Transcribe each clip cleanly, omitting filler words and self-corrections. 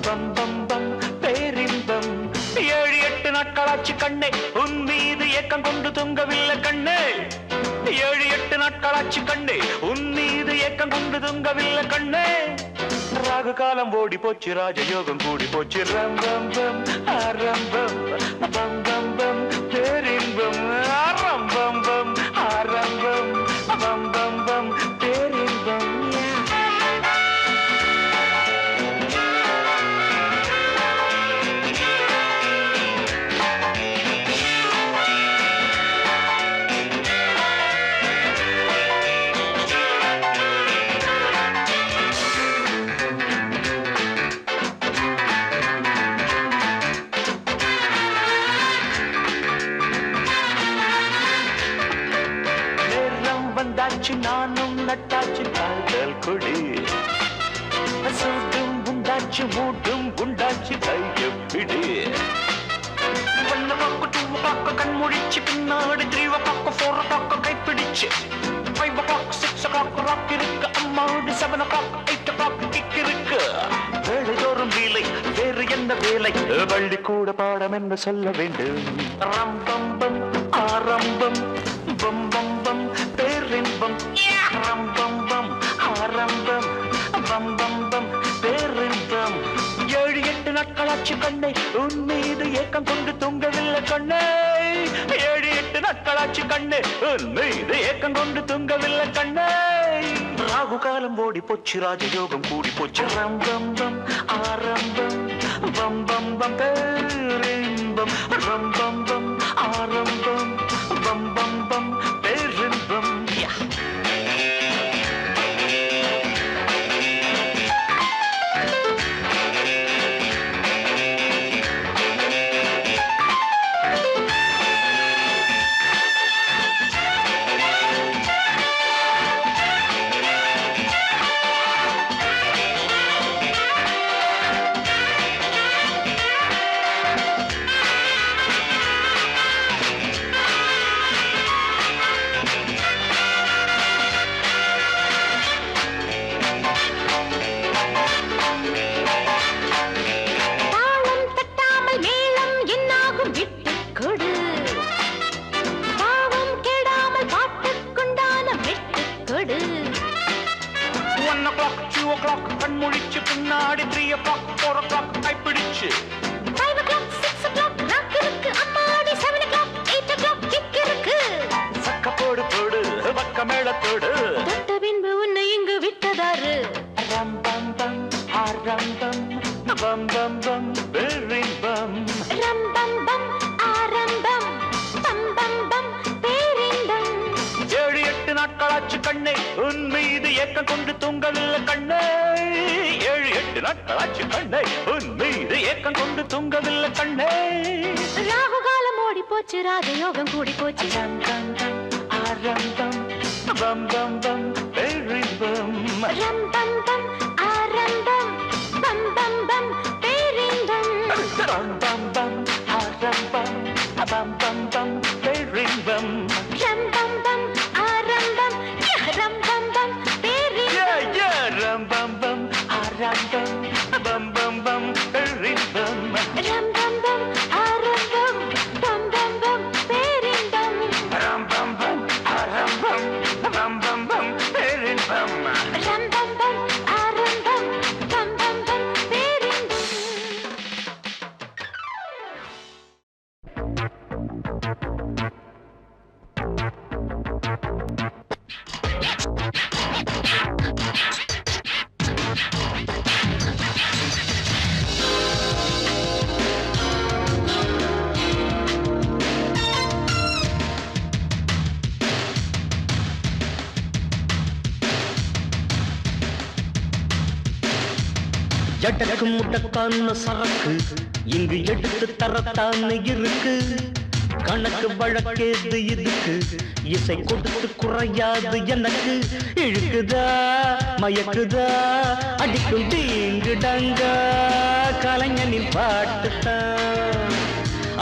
பம் பம் பம் பேரின்பம் 7-8 நாட்களாச்சு கண்ணே உன் மீது ஏக்கம் கொண்டு தூங்கவில்லை கண்ணே 7-8 நாட்களாச்சு கண்ணே உன் மீது ஏக்கம் கொண்டு தூங்கவில்லை கண்ணே ராகு காலம் ஓடி போச்சு ராஜயோகம் கூடி போச்சு ரம்பம் ஆரம்பம் பம் பம் பம் பேரின்பம் ஆரம்பம் பம் ஆரம்பம் பம் பம் பம் பேரின்பம் நானும் நட்டாச்சு காதல் கொடி சூடும் உண்டாச்சு மூடும் உண்டாச்சு கையப்பிடி 1 o'clock 2 o'clock கண் முடிச்சு பின்னாடி 3 o'clock 4 o'clock கைப்பிடிச்சு 5 o'clock 6 o'clock ராக் இருக்கு அம்மாடு 7 o'clock 8 o'clock கிக் இருக்கு வேலைதோறும் வேலை வேறு என்ன வேலை பள்ளி கூட பாடம் என்று சொல்ல வேண்டும் ரம்பம் பம் ஆரம்பம் பம் பம் பம் பேரின்பம் ரம்பம் பம் ஆரம்பம் பம் பம் பம் பேரின்பம் 7-8 நாட்களாச்சு கண்ணை உன் மீது ஏக்கம் கொண்டு தூங்கவில்லை கண்ணே 7-8 நாட்களாச்சு கண்ணே உன் மீது ஏக்கம் கொண்டு தூங்கவில்லை கண்ணே ராகு காலம் ஓடி போச்சு ராஜயோகம் கூடி போச்சு ரம்பம் பம் ஆரம்பம் பம் பம் பம் பேரின்பம் ரம்பம் பம் ஆரம்பம் பம் பம் பம் பேரின்பம் கண்முழிச்சு பின்னாடி 3 o'clock 4 o'clock கைப்பிடிச்சு 5 o'clock 6 o'clock ராக் இருக்கு அம்மாடி 7 o'clock 8 o'clock கிக் இருக்கு சக்க போடு போடு பக்க மேளத்தோடு தொட்ட பின்பு உன்னை இங்கு விட்டதாரு ரம்பம் பம் ஆரம்பம் பம் பம் பம் பேரின்பம் ரம்பம் பம் ஆரம்பம் பம் பம் பம் பேரின்பம் 7-8 நாட்களாச்சு கண்ணே உன் மீது ஏக்கம் கொண்டு தூங்கவில்லை கண்ணே 7-8 நாட்களாச்சு கண்ணே உன் மீது ஏக்கம் கொண்டு தூங்கவில்லை கண்ணே ராகு காலம் ஓடி போச்சு ராஜயோகம் கூடி போச்சு ஆரம்பம் பம் பம் பம் பேரின்பம் ரம்பம் பம் ஆரம்பம் பம் பம் பம் பேரின்பம் ரம்பம் பம் ஆரம்பம் பம் பம் பம் பேரின்பம் ரம்பம் பம் ஆரம்பம் ரம்பம் பம் பேரின்பம் ரம்பம் பம் ஆரம்பம் பம் பம் பம் பேரின்பம் ரம்பம் பம் ஆரம்பம் பம் பம் பம் பேரின்பம் ரம்பம் பம் ஆரம்பம் பம் பம் பம் பேரின்பம் ரம்பம் பம் ஆரம்பம் பம் பம் பம் பேரின்பம் எட்டக்கு முட்டக்கான சரக்கு இங்கு எடுத்து தரத்தான இருக்கு கணக்கு வழக்கேது இதுக்கு இசை கொடுத்து குறையாது எனக்கு இழுக்குதா மயக்குதா அடிக்கும் தீங்கு டங்கா கலைஞனின் பாட்டுத்தான்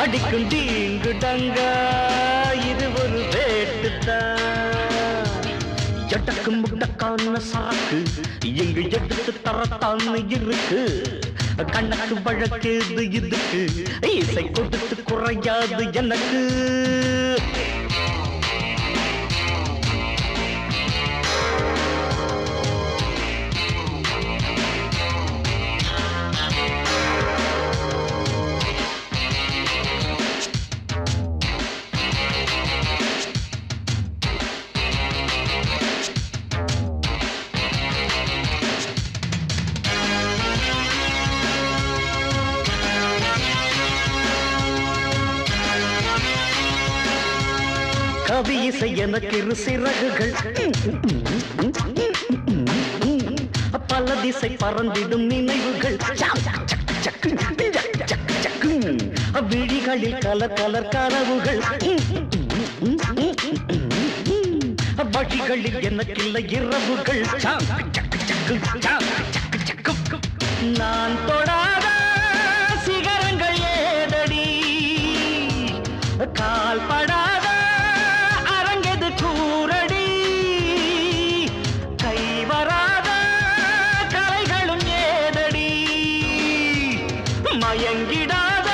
அடிக்கும் தீங்கு டங்கா இது ஒரு வேட்டுத்தான் எட்டக்கு முட்டக்கான சரக்கு எங்கு எடுத்து தரத்தான இருக்கு கண்ணக்கு வழக்கேது இதுக்கு இசை கொடுத்து குறையாது எனக்கு கவி இசை எனக்கு இரு சிறகுகள் பல திசை பறந்திடும் நினைவுகள் விழிகளில் கலர் கலர் கனவுகள் வழிகளில் எனக்கில்லை இரவுகள் நான் தொடாத சிகரங்கள் ஏதடி கால் படாத கூரடி கை வராத கலைகளும் ஏதடி மயங்கிடாத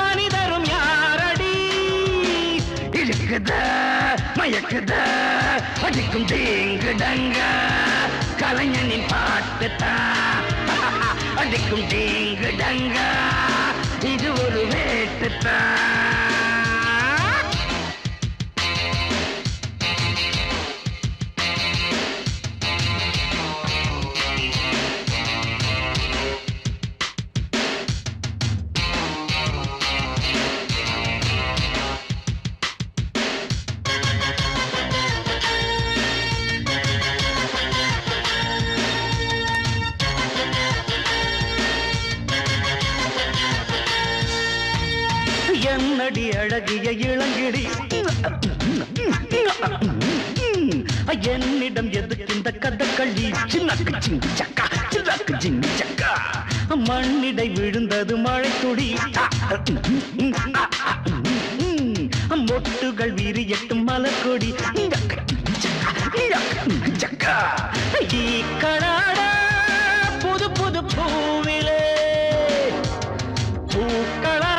மனிதரும் யாரடி இழுக்குத மயக்குத அடிக்கும் தீங்கு டங்க கலைஞனின் பாட்டுத்தான் அடிக்கும் தீங்கு டங்க இது ஒரு வேட்டுத்தான் என்னடி அழகிய இளங்கிடி என்னிடம் எதுக்கு இந்த கதகளி சின்னக்கு சிங்கு சக்கா சின்னக்கு சிங்கு சக்கா மண்ணிடை விழுந்தது மழை துளி மொட்டுகள் விரியட்டும் மலர்கொடி சக்கா கடாட புது புது பூவிலே பூக்களா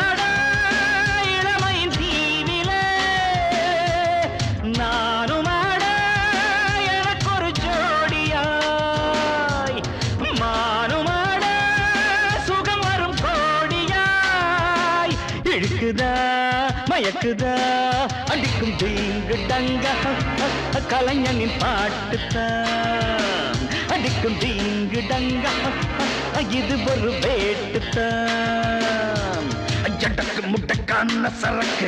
மயக்குதா அடிக்கும் தீங்கு டங்க கலைஞனின் பாட்டுத்தான் அடிக்கும் தீங்கு டங்க இது ஒரு வேட்டுத்தான் ஜடக்கு முட்டக்கான சரக்கு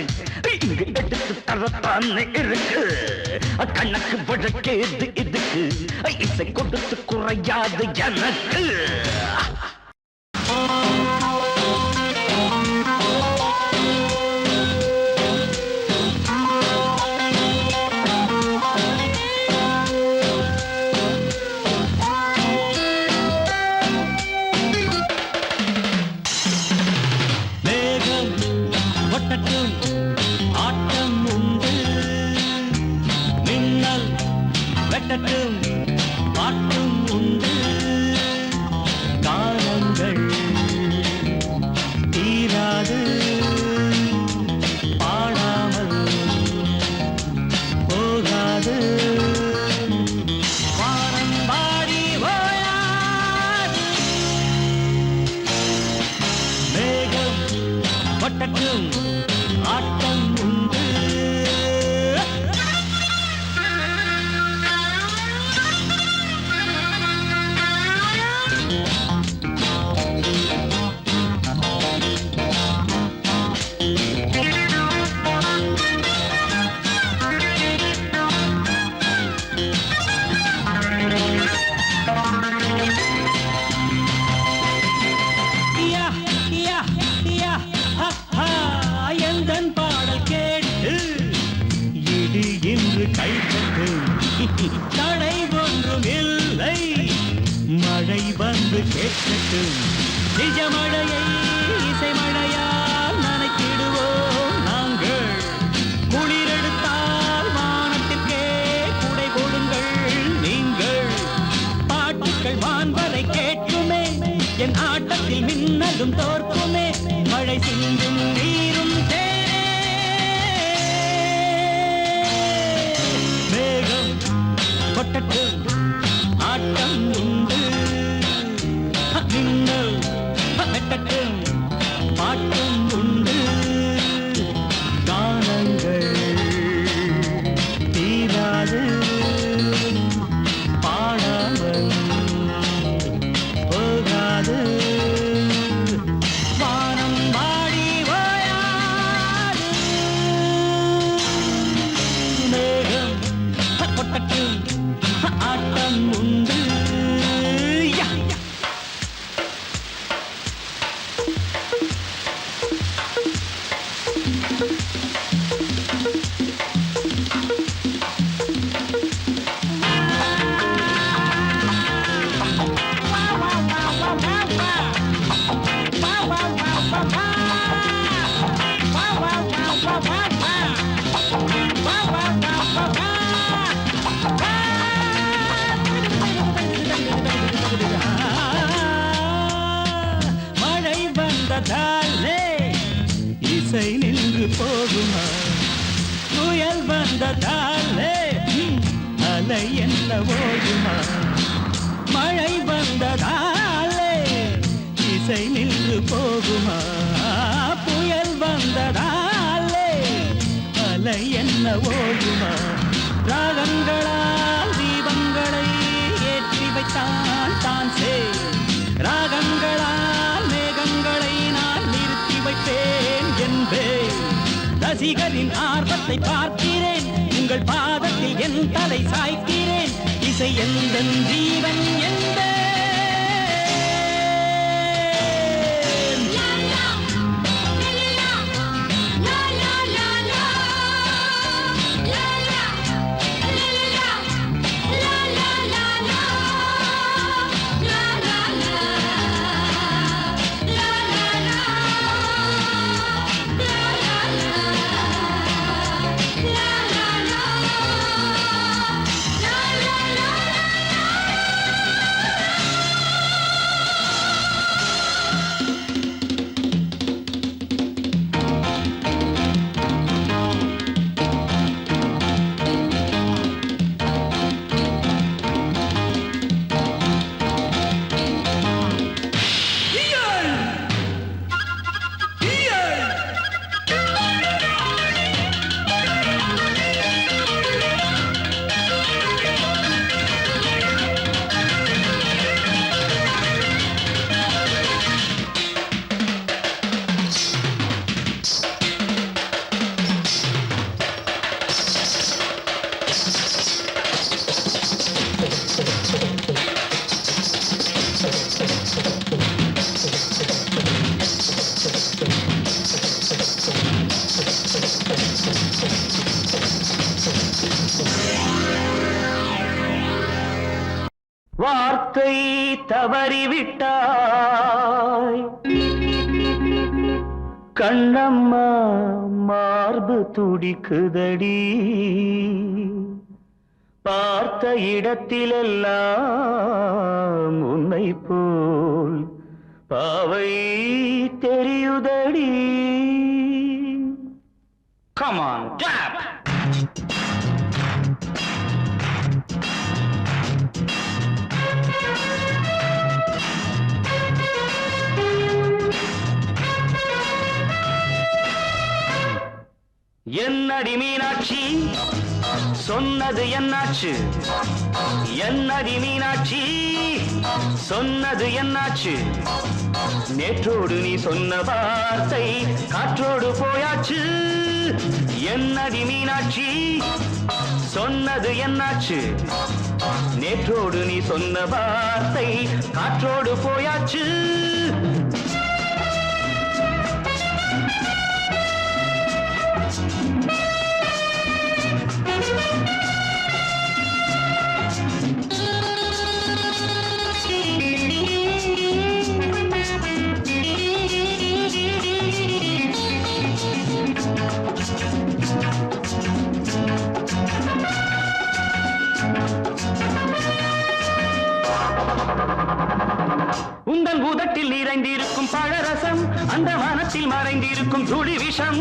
இங்கு எடுத்து தரத்தான் இருக்கு கணக்கு வழக்கேது இதுக்கு இசை கொடுத்து குறையாது எனக்கு ஆட்டம் உண்டு மின்னல் வெட்டட்டும் பாட்டும் உண்டு காலங்கள் தீராது பாடாமல் போகாது வானம் பாடி ஓயாது மேகம் வட்டட்டும் ஆட்டம் உண்டு தடை ஒன்றும் இல்லை மழை வந்து கேட்கட்டும் நிஜமழையை இசை மழையால் நனைக்கிடுவோம் நாங்கள் குளிரெடுத்தால் வானத்திற்கே குடை கொடுங்கள் நீங்கள் பாட்டுக்கள் வான்வரை கேட்குமே என் ஆட்டத்தில் மின்னலும் தோற்குமே மழை சிந்தும் நீரும் தேனே மேகம் கொட்டட்டும் ஆட்டம் உண்டு மின்னல் வெட்டட்டும் பாட்டும் உண்டு கானங்கள் தீராது பாடாமல் போகாது வானம் வாடி ஓயாது மேகம் கொட்டட்டும் ஆட்டம் உண்டு யா, யா. மழை வந்ததாலே இசை நின்று போகுமா புயல் வந்ததாலே அலை என்ன ஓடுமா மழை வந்ததாலே இசை நின்று போகுமா புயல் வந்ததாலே அலை என்ன ஓடுமா ராகங்களால் தீபங்களை ஏற்றி வைத்தான் தான் ராகங்களால் மேகங்களை நான் நிறுத்தி வைப்பேன் என்பேன் ரசிகரின் ஆர்வத்தை பார்க்கிறேன் உங்கள் பாதத்தில் என் தலை சாய்க்கிறேன் இசை எந்த ஜீவன் என்பேன் வார்த்தை தவறிவிட்டாய் கண்ணம்மா மார்பு துடிக்குதடி பார்த்த இடத்திலெல்லாம் உன்னை போல் பாவை தெரியுதடி Come on, tap! என்னடி மீனாட்சி சொன்னது என்னாச்சு என்னடி மீனாட்சி சொன்னது என்னாச்சு நேற்றோடு நீ சொன்ன வார்த்தை காற்றோடு போயாச்சு என்னடி மீனாட்சி சொன்னது என்னாச்சு நேற்றோடு நீ சொன்ன வார்த்தை காற்றோடு போயாச்சு உந்தன் நிறைந்திருக்கும் பழரசம் அந்த மனத்தில் மறைந்திருக்கும் துளி விஷம்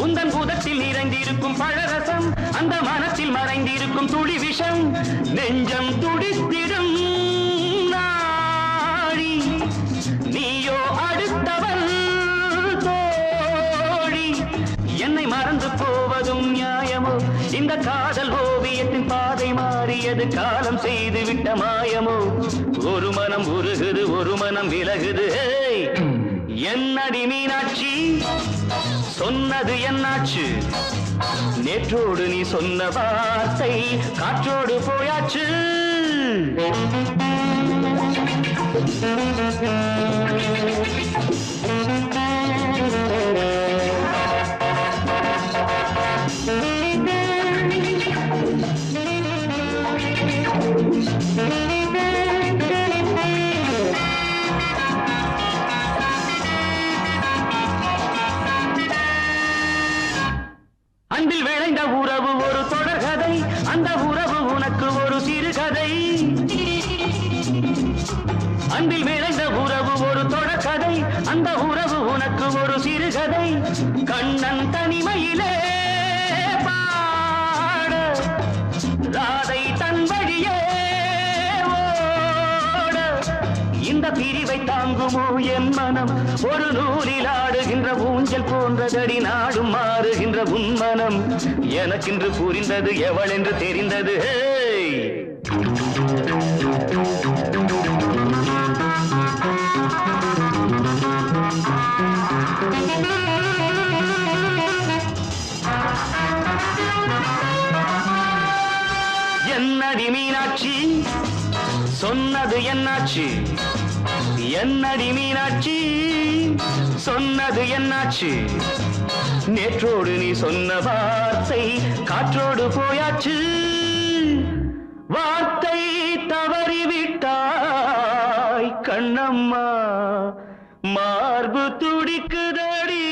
உந்தன் பூதத்தில் நிறைந்திருக்கும் பழரசம் அந்த மனத்தில் மறைந்திருக்கும் துளி விஷம் நெஞ்சம் துடித்திடும் நாடி நீயோ அடுத்தவள் தோழி என்னை மறந்து போவதும் நியாயமோ இந்த காதல் ஓவியத்தின் பாதை மாறியது காலம் செய்து விட்ட மாயமோ ஒரு மனம் உருகுது ஒரு மனம் விலகுது என்னடி மீனாட்சி சொன்னது என்னாச்சு நேற்றோடு நீ சொன்ன வார்த்தை காற்றோடு போயாச்சு அன்பில் விளைந்த உறவு ஒரு தொடர்கதை அந்த உறவு உனக்கு ஒரு சிறுகதை அன்பில் விளைந்த உறவு ஒரு தொடர்கதை அந்த உறவு உனக்கு ஒரு சிறுகதை கண்ணன் தனிமையிலே பாட ராதை தன் வழியே ஓட இந்த பிரிவை தாங்குமோ என் மனம் ஒரு நூலில் ஆடுகின்ற ஊஞ்சல் போன்றதடி நாடும் மாறுகின்ற உன்மனம் எனக்கென்று புரிந்தது எவள் என்று தெரிந்தது என்னடி மீனாட்சி சொன்னது என்னாச்சு என்னடி மீனாட்சி சொன்னது என்னாச்சு நேற்றோடு நீ சொன்ன வார்த்தை காற்றோடு போயாச்சு வார்த்தை தவறிவிட்டாய் கண்ணம்மா மார்பு துடிக்குதடி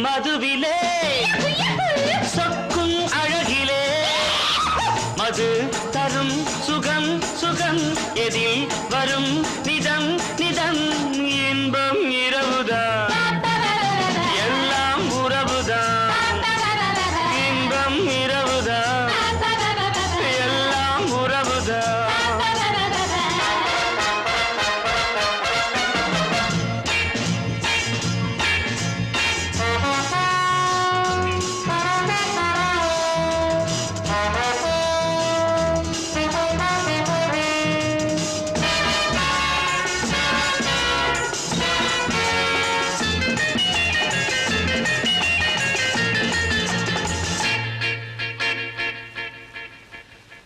மதுவிலே சொக்கும் அழகிலே மது தரும் சுகம் சுகம் எதில் வரும் நிதம் நிதம் இன்பம் இரவுதான் எல்லாம் உறவுதான் இன்பம் இரவுதான் எல்லாம் உறவுதான்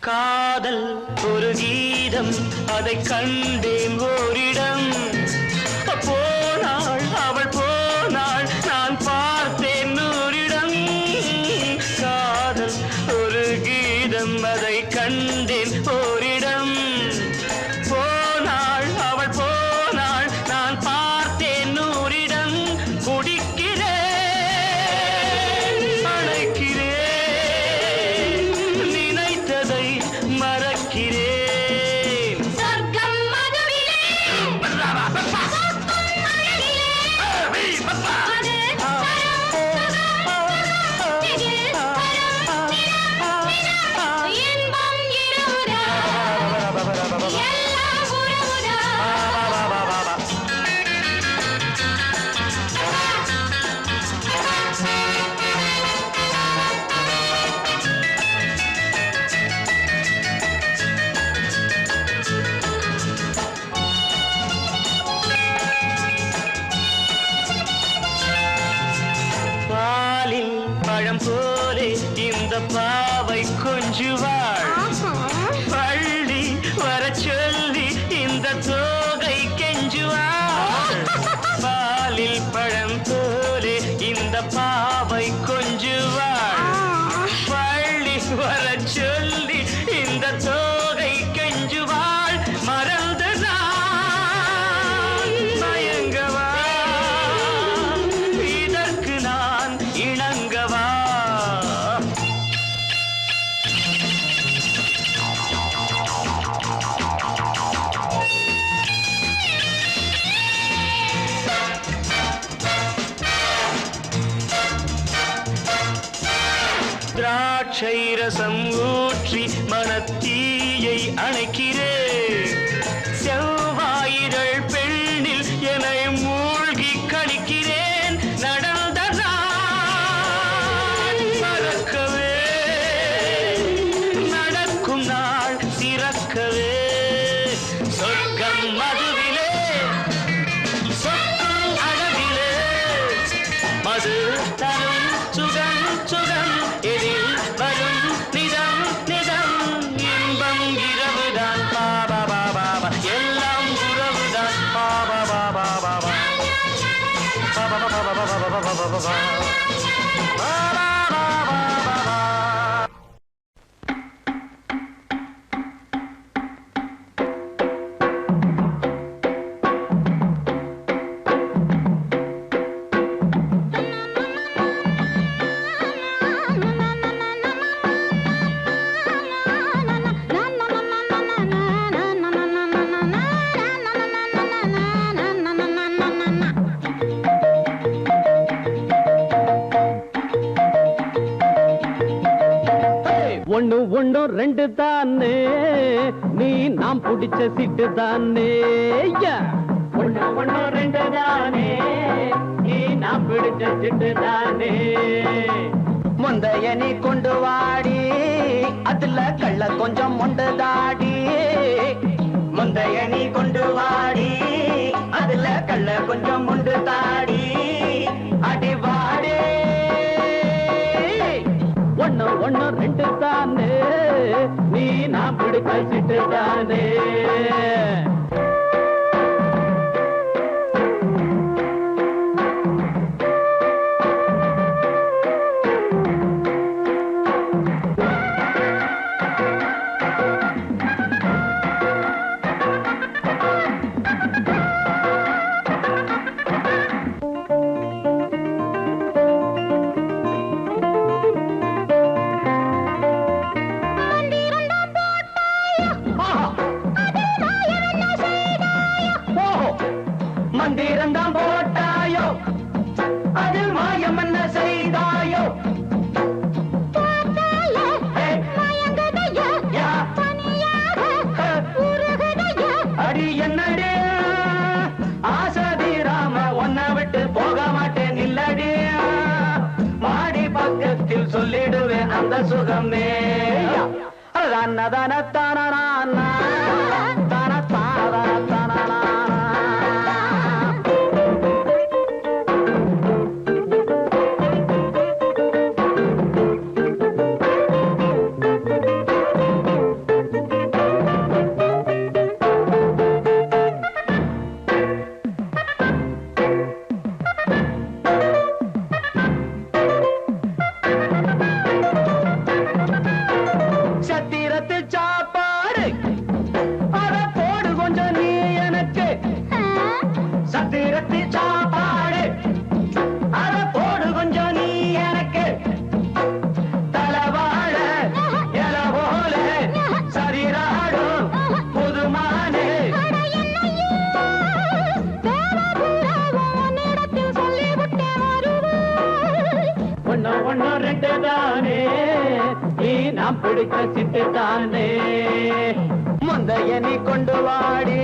காதல் ஒரு கீதம் அதை கண்டேன் ஓரிடம் போனாள் அவள் போனாள் நான் பார்த்தேன் நூறிடம் காதல் ஒரு கீதம் அதை கண்டேன் ஓரிடம் போனாள் அவள் போனாள் நான் பார்த்தேன் நூறிடம் குடிக்கிறேன் அழைக்கிறேன் நினைத்ததை மறக்கிறேன் சொர்க்கம் மதுவிலே பழம் போலே இந்த பாவை கொஞ்சுவாள் பள்ளி வர சொல்லி இந்த தோகை கெஞ்சுவாள் மறந்து நான் மயங்கவா இதற்கு நான் இணங்கவா திராட்சை ரசம் ஊற்றி மனத்தீயை அணைக்கிறேன் செவ்வாயிரள் பெண்ணில் என்னை மூழ்கி கழிக்கிறேன் நடந்த நாள் மறக்கவே நடக்கும் நாள் திறக்கவே சொர்க்கம் மதுவிலே சொர்க்கம் அழகிலே மது தரும் சுகம் சுகம் எதில் வரும் நிதம் நிதம் இன்பம் இரவுதான் பாபா பாபா எல்லாம் உறவுதான் பாபா பாபா பாபா பாபா பாபா பாபா பாபா பாபா ஒண்ணு ஒண்ணு ரெண்டு தானே நீ நாம் பிடிச்ச சிட்டு தானே ஒண்ணு ஒண்ணு ரெண்டு தானே நீ நாம் பிடிச்ச சிட்டு தானே முந்தைய நீ கொண்டு வாடி அதுல கள்ள கொஞ்சம் உண்டு தாடி முந்தைய நீ கொண்டு வாடி அதுல கள்ள கொஞ்சம் உண்டு தாடி அடி வாடி ஒண்ணு ஒண்ணு ரெண்டு தானே நீ நான் பிடிக்க சிட்டு தானே மந்திரந்தான் போட்டாயோ அதில் மாயம் என்ன செய்தாயோ அடி என்னடி ஆசதி ராம ஒன்ன விட்டு போக மாட்டேன் இல்லடி மாடி பக்கத்தில் சொல்லிடுவேன் அந்த சுகமே தான தான ஒண்ணு ரெண்டு தானே நீ நாம் பிடிக்க சிட்டு தானே முந்தைய நீ கொண்டு வாடி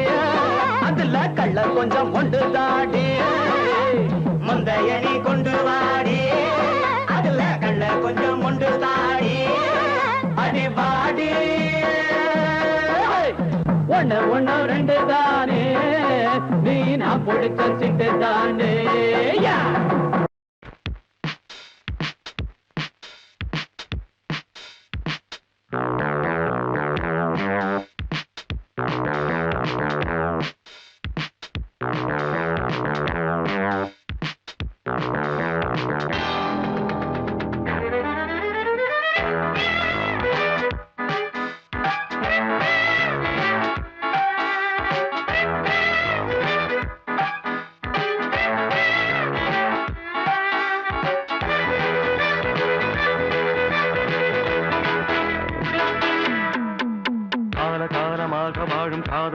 அதுல கள்ள கொஞ்சம் ஒன்று தாடி முந்தைய நீ கொண்டு வாடி அதுல கள்ள கொஞ்சம் ஒன்று தாடி அடி வாடி ஒண்ணு ஒண்ணு ரெண்டு தானே நீ நாம் பிடிக்க சிட்டு தானே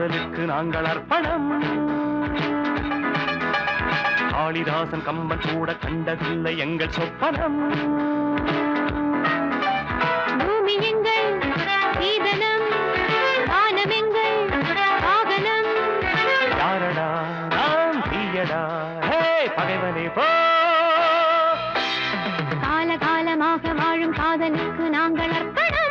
காதலுக்கு நாங்கள் அர்ப்பணம். காளிதாசன் கம்பன் கூட கண்டதில்லை எங்கள் சொப்பனம். பூமி எங்கள் சீதனம், வானம் எங்கள் வாகனம். யாரடா நாம் தீயடா, ஹே பகைவனே போ. காலகாலமாக வாழும் காதலுக்கு நாங்கள் அர்ப்பணம்.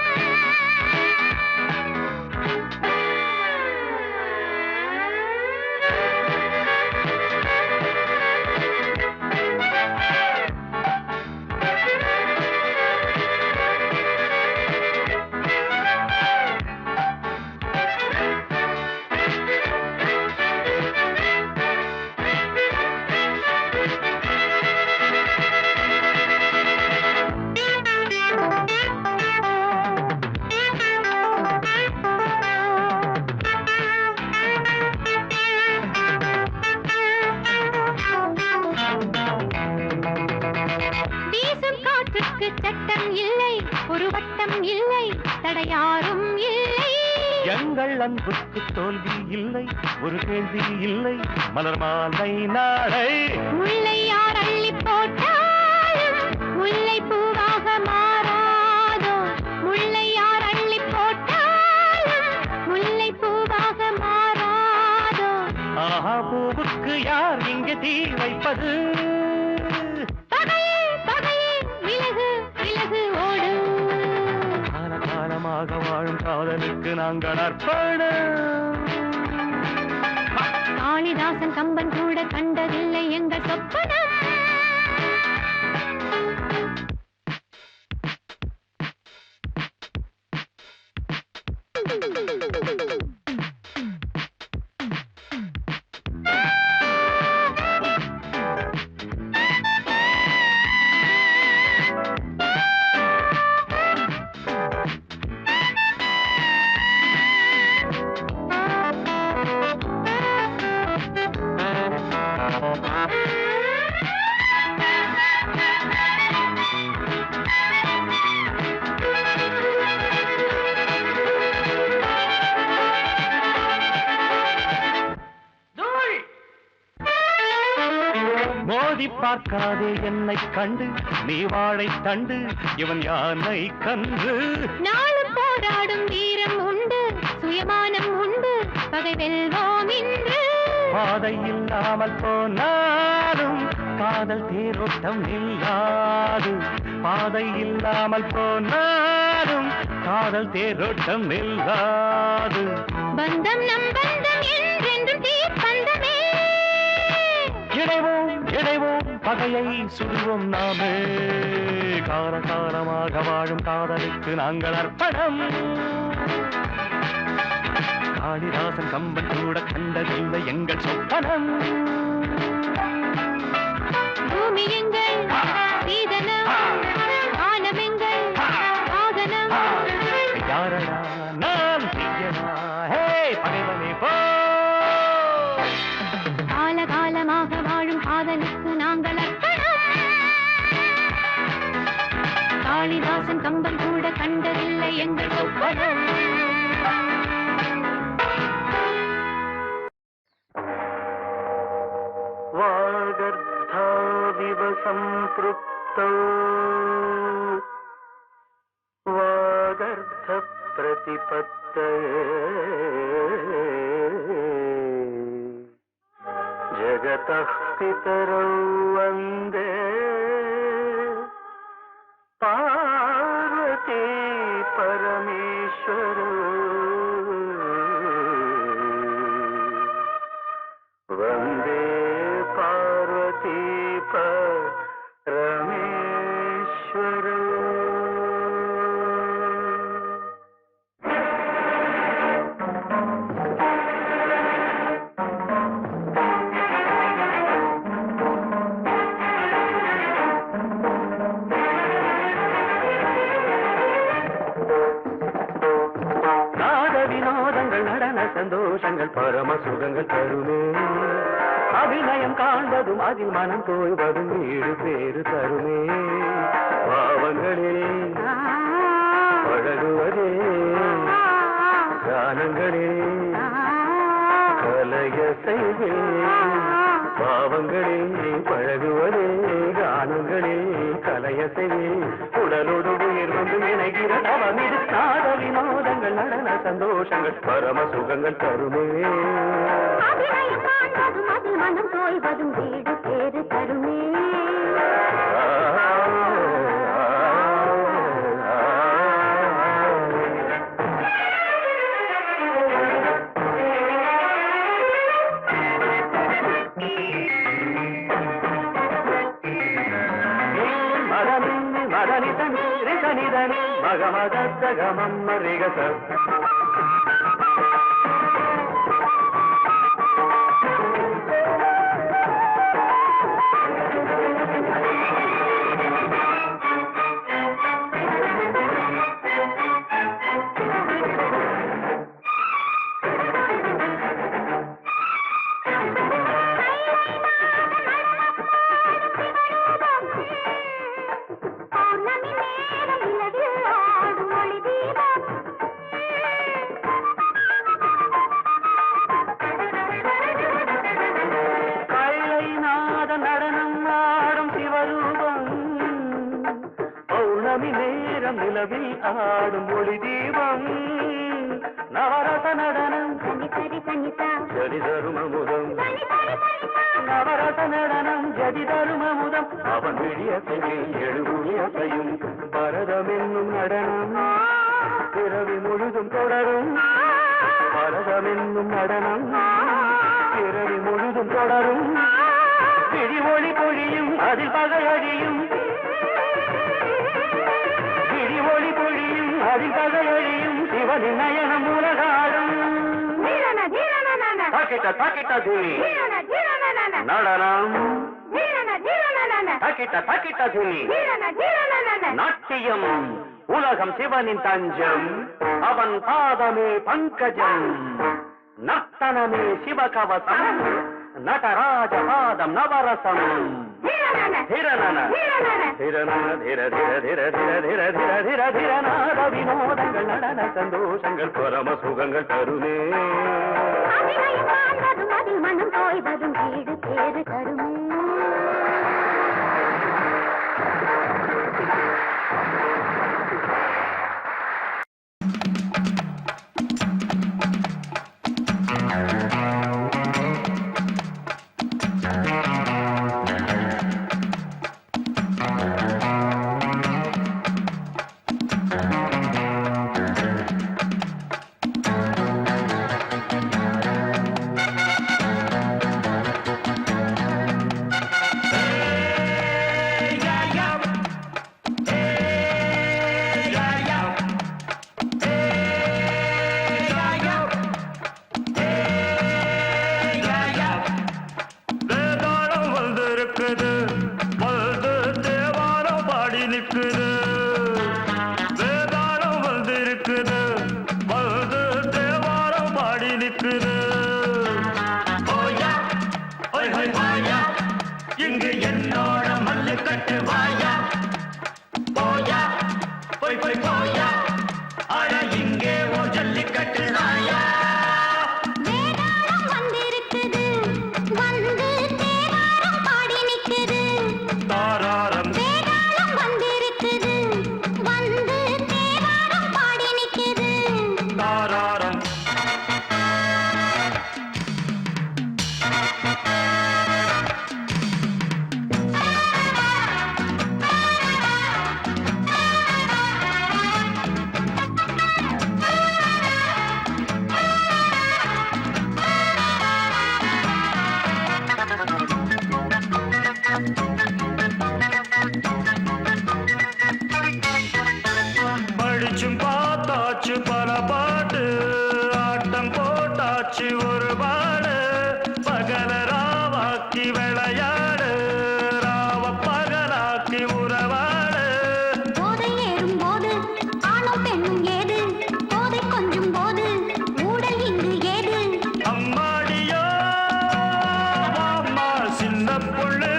சட்டம் இல்லை, ஒரு வட்டம் இல்லை, தடையாரும் இல்லை. எங்கள் அன்புக்கு தோல்வி இல்லை, ஒரு கேள்வி இல்லை, மலர் மாலை நாளை. முல்லை யார் அள்ளி போட்டாலும் முல்லை பூவாக மாறாதோ. முல்லை யார் அள்ளி போட்டாலும் முல்லை பூவாக மாறாதோ. ஆஹா, பூவுக்கு யார் இங்கே தீ வைப்பது? காலகாலமாக வாழும் காதலுக்கு நாங்கள் அர்ப்பணம். காளிதாசன் கம்பன் கூட கண்டதில்லை எங்கள் சொப்பனம். மோதி பார்க்காதே என்னை கண்டு, நீ வாழை தண்டு, இவன் யானை கன்று. நாளும் போராடும் வீரம் உண்டு, சுயமானம் உண்டு, பகை வெல்வோம் இன்று. பாதை இல்லாமல் போனாலும் காதல் தேரோட்டம் இல்லாது. பாதை இல்லாமல் போனாலும் காதல் தேரோட்டம் இல்லாது. பந்தம் நம் பந்தம் என்றென்றும் தீர்ப்பந்தமே. இணைவோம் இணைவோம் பகையை சுடுவோம் நாமே. காலகாலமாக வாழும் காதலுக்கு நாங்கள் அர்ப்பணம். காளிதாசன் கம்பன் கூட கண்டதில்லை எங்கள் சொப்பனம். பூமி எங்கள் சீதனம், வானம் எங்கள் வாகனம். யாரடா நாம் தீயனா, ஹே பகைவனே போ. காலகாலமாக வாழும் காதலுக்கு நாங்கள் அர்ப்பணம். காளிதாசன் கம்பன் கூட கண்டதில்லை எங்கள் சொப்பனம். வாகர்த்தாவிவ சம்பிருப்தௌ வாகர்த்த பிரதிபத்தயே ஜகதः பிதரௌ வந்தே பார்வதி பரமேஸ்வரோ. வந்தே பார்வதி பரமேஸ்வரோ. சந்தோஷங்கள் பரம சுகங்கள் தருமே. அபிநயம் காண்பதும் அதில் மனம் தோய்வதும் வீடு பேரு தருமே. பாவங்களே பழகுவதே கானங்களே கலைய செய்வேன் பாவங்களே பழகுவதே கானங்களே கலைய செய்வேன் உடலோடு உயிர் வந்து இணைகிற தவமிது நாட வினோதங்கள் நடன சந்தோஷங்கள் பரம சுகங்கள் தருமே மனம் தோய்வதும் வீடு பேரு தருமே மகமகமரிகச நிலவில் ஆடும் ஒளி தீபம் நவரச நடனம் ஜதி தருமமுதம் நவரச நடனம் ஜதி தருமமுதம் அவன் விழியசையில் எழுபுயசையும் பரதம் என்னும் நடனம் பிறவி முழுதும் தொடரும் பரதம் என்னும் நடனம் பிறவி முழுதும் தொடரும் விழி ஒளி பொழியும் அதில் பகையடியும் ஒளி பொழியும் அதிபகையழியும் சிவனின் நயனம் உலகாடும் தாக்கிட்ட தாக்கிட்ட துணி நடனம் தாக்கிட்ட தாக்கிட்ட துணி நாட்டியம் உலகம் சிவனின் தஞ்சம் அவன் பாதமே பங்கஜம் நர்த்தனமே சிவகவசம் நடராஜ பாதம் நவரசம் வினோதங்கள் நடன சந்தோஷங்கள் பரம சுகங்கள் தருமே மனம் தோய்வதும் வீடு பேரு தருமே இங்கு என்னோட மல்லு கட்டு வாயா போயா போய் போய் போயா அட இங்கே ஓ ஜல்லிக்கட்டு நாயா வேதாளம் வந்திருக்குது வந்து தேவாரம் பாடி நிக்குது தாராரம் வேதாளம் வந்திருக்குது வந்து தேவாரம் பாடி நிக்குது தாராரம் படிச்சும் பார்த்தாச்சு பல பாட்டு ஆட்டம் போட்டாச்சு ஒரு பாடு பகல ராவாக்கி விளையாடு ராவ பகலாக்கி உறவாடு போதை ஏறும் போது ஆணும் பெண்ணும் ஏது போதை கொஞ்சும் போது ஊடல் இங்கு ஏது அம்மாடியோ அம்மா சின்ன பொண்ணு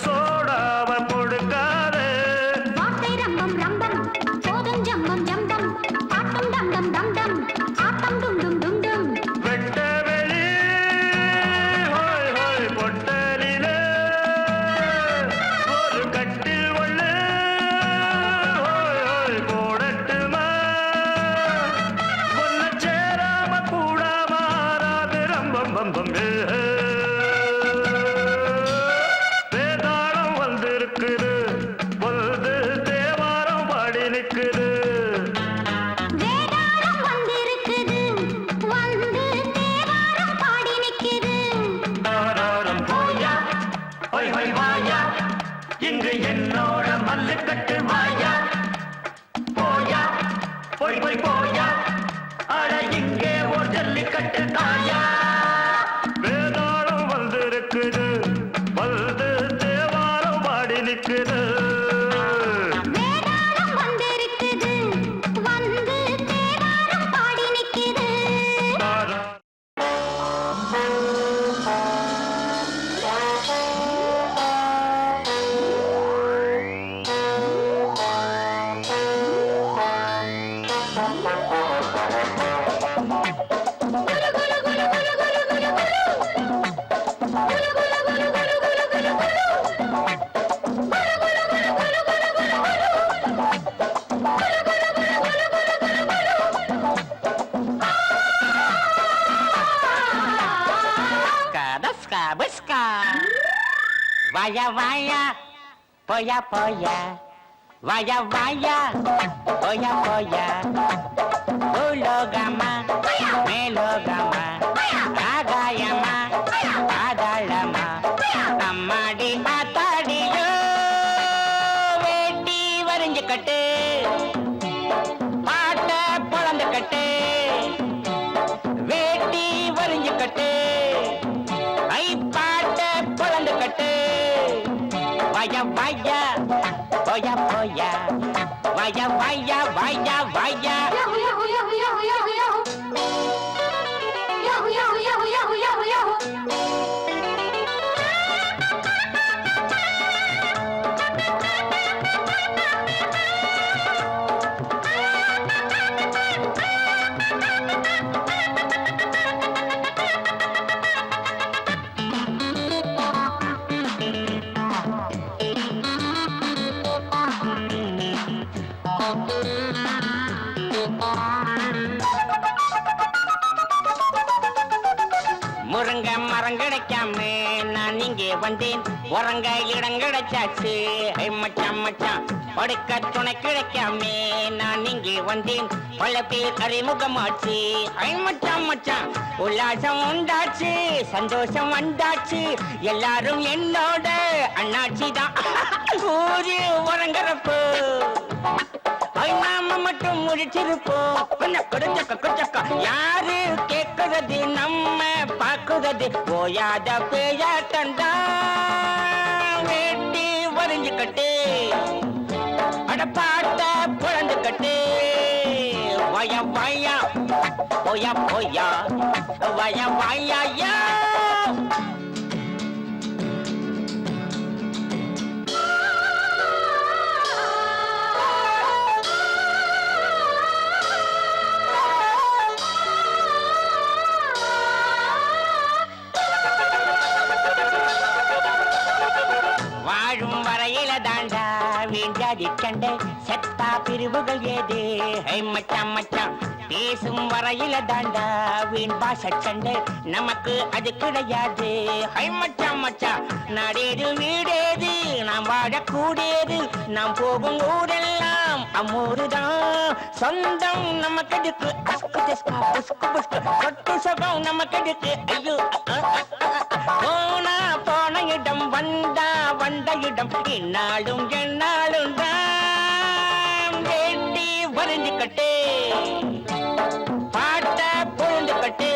சோடாவ கொடுக்காது வார்த்தை ரம்பம் ரம்பம் போதும் ஜம்பம் ஜம்பம் ஆட்டம் டம் டம் டம் டம் ஆட்டம் டும் டும் டும் டும் வெட்ட வெளி ஹோய் ஹோய் பொட்டலிலே ஒரு கட்டில் ஒண்ணு ஹோய் ஹோய் போடட்டுமா ஒன்ன சேராம கூடாம ஆறாது ரம்பம் பம்பம் வேதாளம் வந்திருக்குது பொழுது தேவாரம் பாடி நிற்குது வேதாளம் வந்திருக்குது வந்து தேவாரம் பாடி நிக்குது தாராரம் போயா ஹொய் ஹொய் வாயா இங்கு என்னோட மல்லுக்கட்டு வாயா போயா பொய் பொய் போயா அட இங்கே ஒரு ஜல்லிக்கட்டு தாயா வேதாளம் வந்திருக்குது வந்து தேவாரம் பாடி நிற்குது வேதாளம் வந்திருக்குது வந்து தேவாரம் பாடி நிக்குது தாரா Doska, buska. Vaya, vaya, poya, poya. Vaya, vaya, poya, poya. Ulogama, melogama. Agayama, adalama. Amadi, atadiyo. Veti, varinjikate. Paata, polandakate. Veti, varinjikate. ஐ பாட்ட பொழந்து கட்டு வாயா வாயா போயா போயா வாயா வாயா வாயா வாயா முருங்க மரம் கிடைக்காம நான் இங்கே வந்தேன் உறங்க இடம் கிடைச்சாச்சு ஐ மச்சான் மச்சான் படுக்க துணை கிடைக்காம நான் இங்கே வந்தேன் பல பேர் அறிமுகமாச்சு ஐ மச்சான் மச்சான் உல்லாசம் உண்டாச்சு சந்தோஷம் வந்தாச்சு எல்லாரும் என்னோட அண்ணாச்சி தான் ஊரு உறங்குறப்போ நாம மட்டும் முடிச்சிருப்போம் கொஞ்சக்கா யாரு கேட்குறது நம்ம பாக்குறது போயாத பேயாட்டண்டா வேட்டி வரிஞ்சுக்கட்டு அட பாட்ட புழந்துக்கட்டு வய வயா போயா போயா வய வயா வாழும் வரையில தாண்டா வீண்டாதி கண்டே செத்தா பிரிவுகள் ஏது ஹை மச்சான் மச்சான் பேசும் வரையில தாண்டா வீண் பாச சண்டை நமக்கு அது கிடையாது ஹை மச்சான் மச்சான் நாடேது வீடேது நாம் வாழக்கூடியது நாம் போகும் ஊரெல்லாம் அம்மூருதான் சொந்தம் நமக்கு எதுக்கு அஸ்கு திஸ்கு புஸ்கு புஸ்கு சொட்டு சுகம் நமக்கு எதுக்கு ஐயோ போனா போன இடம் வந்தா வந்த இடம் இந்நாளும் எந்நாளும் தான் வேட்டி வரைஞ்சுக்கட்டு பாட்ட பொழுந்துக்கட்டு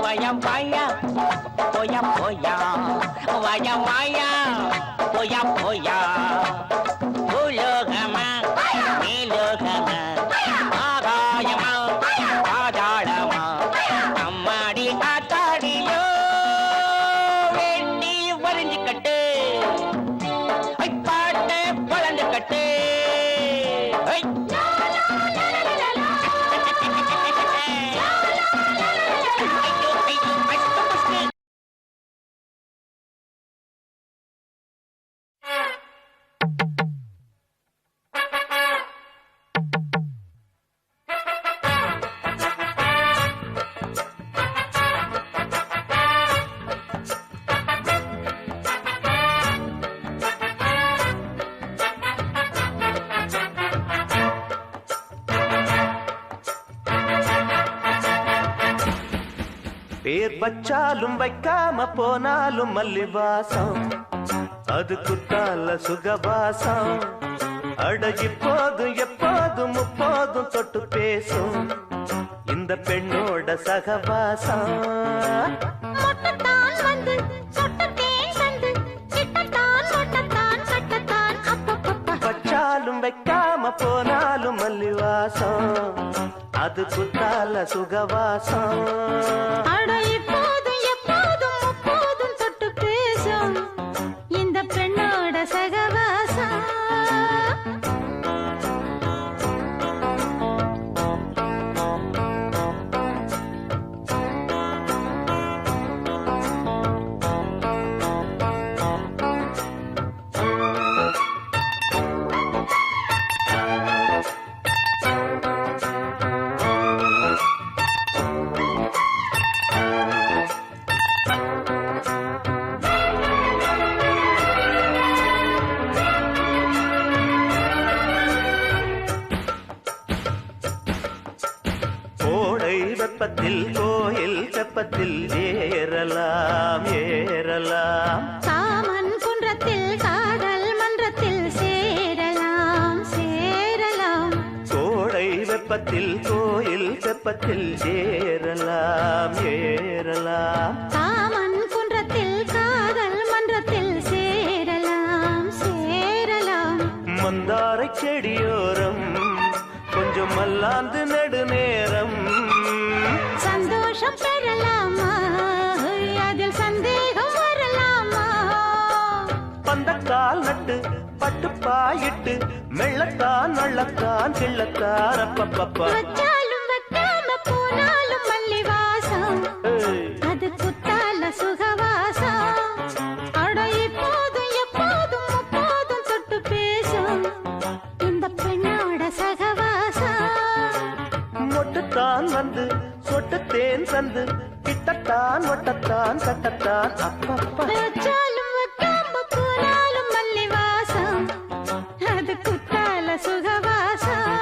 வயா வாயா போயா போயா வயா வாயா போயா போயா பூலோகமா மேலோகமா ஆகாயமா பாதாளமா அம்மாடி ஆத்தாடியோ வேட்டி வரைஞ்சுக்கட்டு பேர் வச்சாலும் வைக்காம போனாலும் மல்லி வாசம் அது குத்தால சுகவாசம் அட இப்போதும் எப்போதும் முப்போதும் தொட்டு பேசும் இந்த பெண்ணோட சகவாசம் மொட்டத்தான் வந்து சொட்டத்தேன் சந்து கிட்டத்தான் மொட்டத்தான் சட்டத்தான் அப்பப்பப்பா வச்சாலும் வைக்காம போனாலும் மல்லி வாசம் அது குத்தால சுகவாசம் அட இப்போதும் எப்போதும் முப்போதும் தொட்டு பேசும் இந்த பெண்ணோட சகவாசம் வெப்பத்தில் கோயில் தெப்பத்தில் ஏறலாம் ஏறலாம் காமன் குன்றத்தில் காதல் மன்றத்தில் சேரலாம் சேரலாம் கோடை வெப்பத்தில் கோயில் தெப்பத்தில் ஏறலாம் ஏறலாம் காமன் குன்றத்தில் காதல் மன்றத்தில் சேரலாம் சேரலாம் மந்தாரை செடியோரம் கொஞ்சம் மல்லாந்து நெடுநேரம் சந்தோஷம் பெறலாமா அதில் சந்தேகம் வரலாமா பந்தக்கால் நட்டு பட்டு பாயிட்டு மெள்ளத்தான் நள்ளத்தான் கிள்ளத்தான் அப்பப்பப்பா வச்சாலும் வைக்காம போனாலும் மல்லி வாசம் அது குத்தால சுகவாசம் அட இப்போதும் எப்போதும் முப்போதும் தொட்டு பேசும் இந்த பெண்ணோட சகவாசம் மொட்டுத்தான் வந்து சொட்டுத்தேன் சந்து கிட்டத்தான் ஒட்டத்தான் கட்டத்தான் அப்பப்பா வச்சாலும் வைக்காம போனாலும் மல்லி வாசம் அது குத்தால சுகவாசம்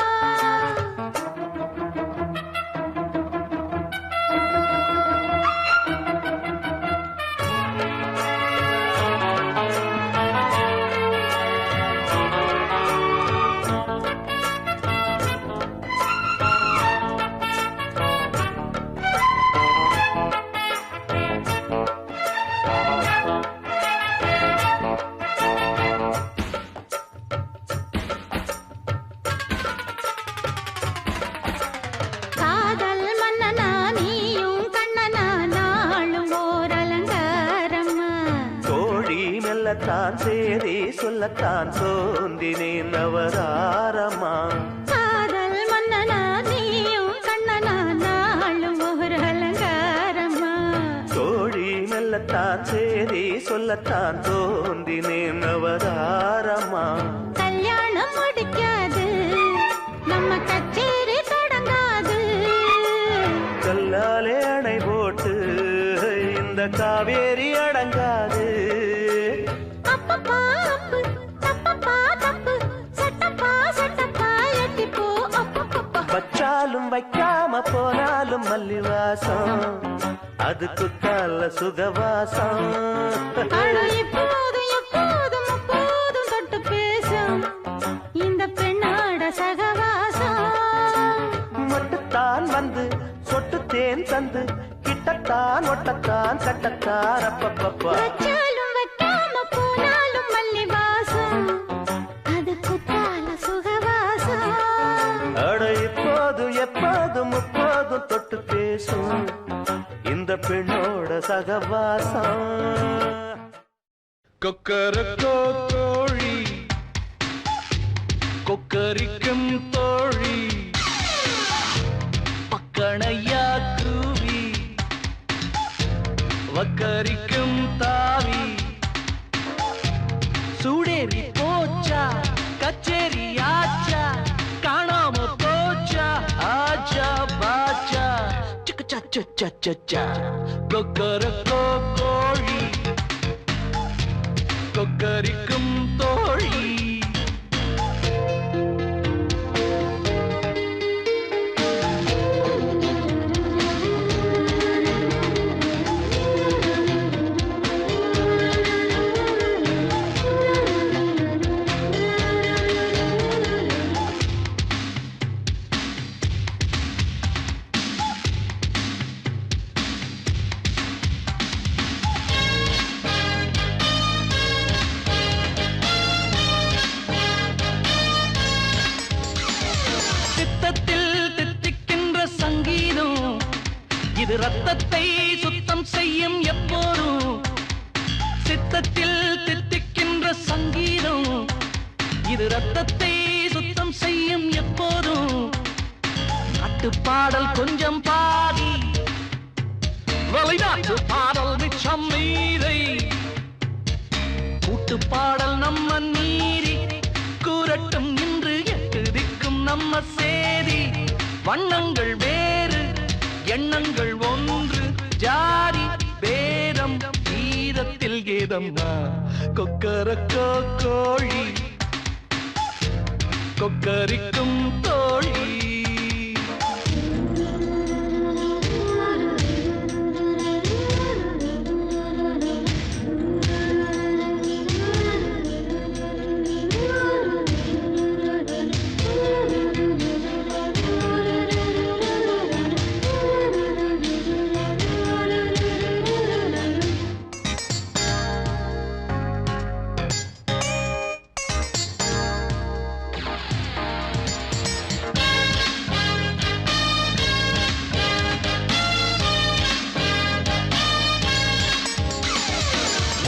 காதல் மன்னனா நீயும் கண்ணனா நாளும் ஓர் அலங்காரம்மா தோழி மெல்லத்தான் சேரி சொல்லத்தான் சோந்தினேன் நவதாரமா காதல் மன்னனா நீயும் கண்ணனா நாளும் ஓர் அலங்காரம்மா தோழி மெல்லத்தான் சேரி சொல்லத்தான் தோந்தினேன் நவதாரமா கல்யாணம் முடிக்காது நம்ம கச்சேரி தொடங்காது கல்லாலே அணை போட்டு இந்த காவேரி அடங்காது அப்பப்பா அப்பு தப்பப்பா தப்பு சட்டப்பா சட்டப்பா எட்டிப்போ அப்பப்பப்பா வச்சாலும் வைக்காம போனாலும் மல்லி வாசம் அது குத்தால சுகவாசம் அட இப்போதும் எப்போதும் முப்போதும் தொட்டு பேசும் இந்த பெண்ணோட சகவாசம் மொட்டுத்தான் வந்து சொட்டுத்தேன் தந்து கிட்டத்தான் ஒட்டத்தான் கட்டத்தான் அப்பப்பப்பா வச்சாலும் வைக்காம போனாலும் மல்லி வாசம் அது குத்தால சுகவாசம் அட இப்போதும் எப்போதும் முப்போதும் தொட்டு பேசும் இந்த பெண்ணோட சகவாசம் கொக்கரக்கோ தோழி கொக்கரிக்கும் தோழி பக்கணையா கூவி வக்கரிக்கும் தாவி சூடேறி போச்சா கச்சேரி ஆச்சா காணாம போச்சா ஆச்சா பாச்சா சிக்கச்சா சச்சா சச்சா கொக்கரக்கோ கோழி கொக்கரிக்கும் தோழி சங்கீதம் இது ரத்தத்தை சுத்தம் செய்யும் எப்போதும் நாட்டு பாடல் கொஞ்சம் பாதி வெளிநாட்டு பாடல் மிச்சம் மீதை கூட்டு பாடல் நம்ம நீரி கூறட்டும் இன்று எட்டு திக்கும் நம்ம சேதி வண்ணங்கள் வேறு எண்ணங்கள் ஒன்று ஜாதி பேதம் கீதத்தில் கீதம்மா கொக்கரக்கோ கோழி கொக்கரிக்கும் தோழி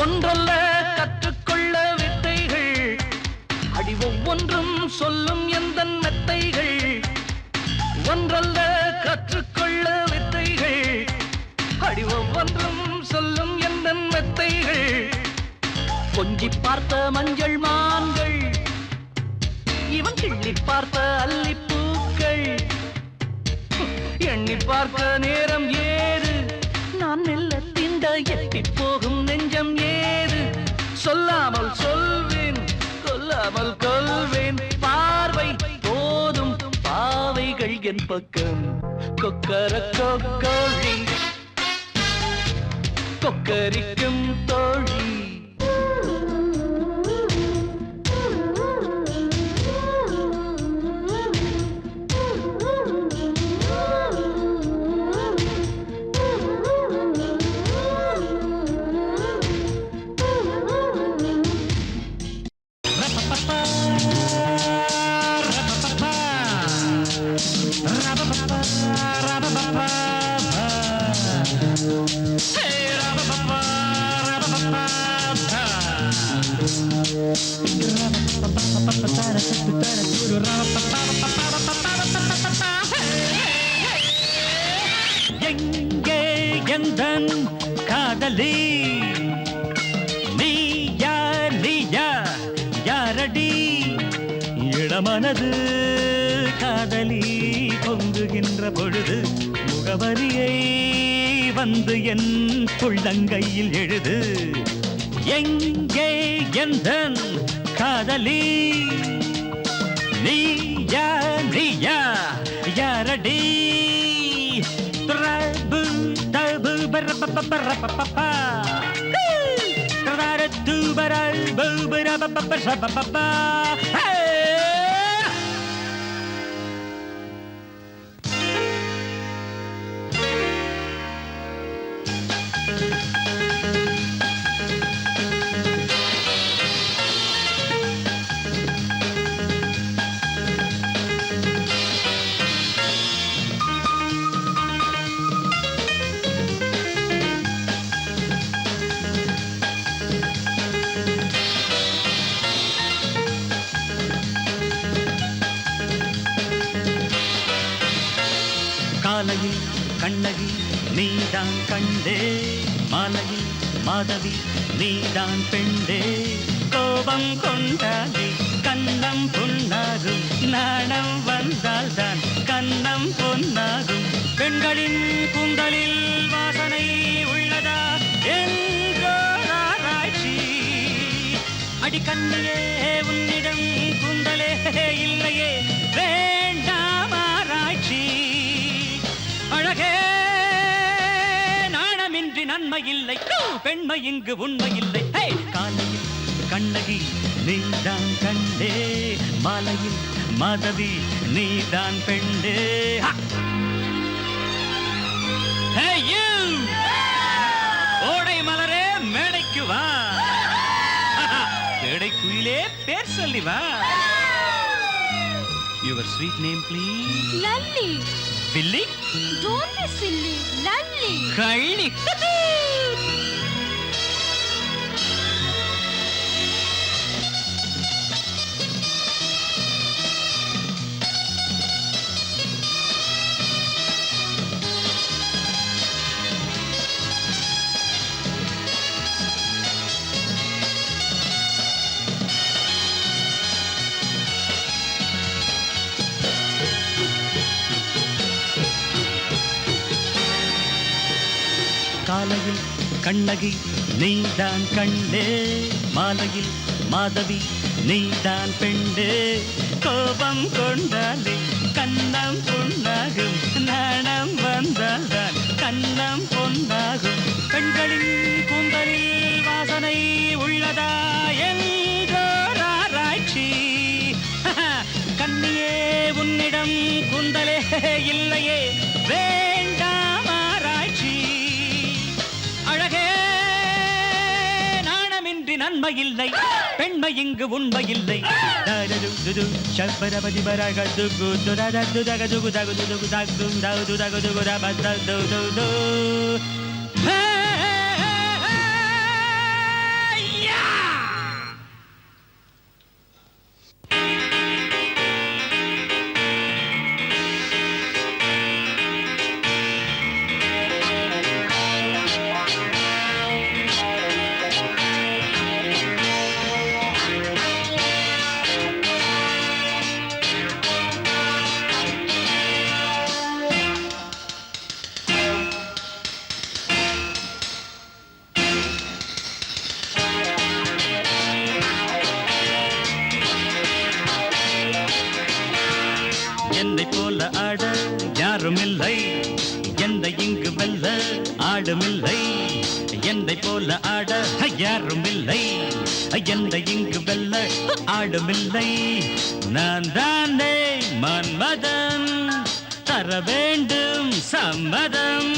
ஒன்றல்ல கற்றுக்கொள்ள வித்தைகள் அடி ஒவ்வொன்றும் சொல்லும் எந்த மெத்தைகள் ஒன்றல்ல கற்றுக்கொள்ள வித்தைகள் அடி ஒவ்வொன்றும் சொல்லும் எந்த மெத்தைகள் கொஞ்சி பார்த்த மஞ்சள் மான்கள் இவன் கிள்ளி பார்த்த அல்லிப்பூக்கள் எண்ணி பார்க்க நேரம் ஏது நான் மெல்ல திண்ட எட்டி போகும் நெஞ்சம் ஏது சொல்லாமல் சொல்வேன் கொல்லாமல் கொள்வேன் பார்வை போதும் பாவைகள் என் பக்கம் கொக்கரக்கோ கோழி கொக்கரிக்கும் தோழி எங்கே எந்தன் காதலி நீயா நீயா யாரடி இளமனது காதலி பொங்குகின்ற பொழுது முகவரியை வந்து என் உள்ளங்கையில் எழுது எங்கே எந்தன் காதலி நீயா நீயா யாரடி ரபு தபு பரபபபரபபபா ரரது பரபு பரபபபரபபபா காலையில் கண்ணகி நீதான் கண்டே மாலையில் மாதவி நீதான் பெண்டே கோபம் கொண்டாலே கண்ணம் பொன்னாகும் நாணம் வந்தால்தான் கண்ணம் பொன்னாகும் பெண்களின் கூந்தலில் வாசனை உள்ளதா என்றாராய்ச்சி அடிக்கண்ணியே உன்னிடம் கூந்தலே இல்லையே வேண்டாமாராய்ச்சி அழகே நாணமின்றி நன்மை இல்லை பெண்மை இங்கு உண்மை இல்லை காலையில் கண்ணகி நீதான் கண்டே மாலையில் மாதவி நீதான் பெண்டே ஓடை மலரே மேடைக்கு வா மேடை குயிலே பேர் சொல்லி வா your sweet name please Lalli Billy don't be chilli Lalli காலையில் கண்ணகி நீதான் கண்ணே, மாலையில் மாதவி நீதான் பெண்ணே. கோபம் கொண்டாலே கண்ணம் பொன்னாகும், நாணம் வந்தால்தான் கண்ணம் பொன்னாகும். பெண்களின் கூந்தலில் வாசனை உள்ளதா என்றாராய்ச்சி. கண்ணியே உன்னிடம் கூந்தலே இல்லையே, வேண்டாம் ஆராய்ச்சி. அழகே நாணமின்றி நன்மை இல்லை, பெண்மை இங்கு உண்மை இல்லை. என்னை போல ஆட யாருமில்லை, என்னை இங்கு வெல்ல ஆடுமில்லை. என்னை போல ஆட யாருமில்லை, என்னை இங்கு வெல்ல ஆடுமில்லை. நான் தானே மன்மதன், தர வேண்டும் சம்மதம்.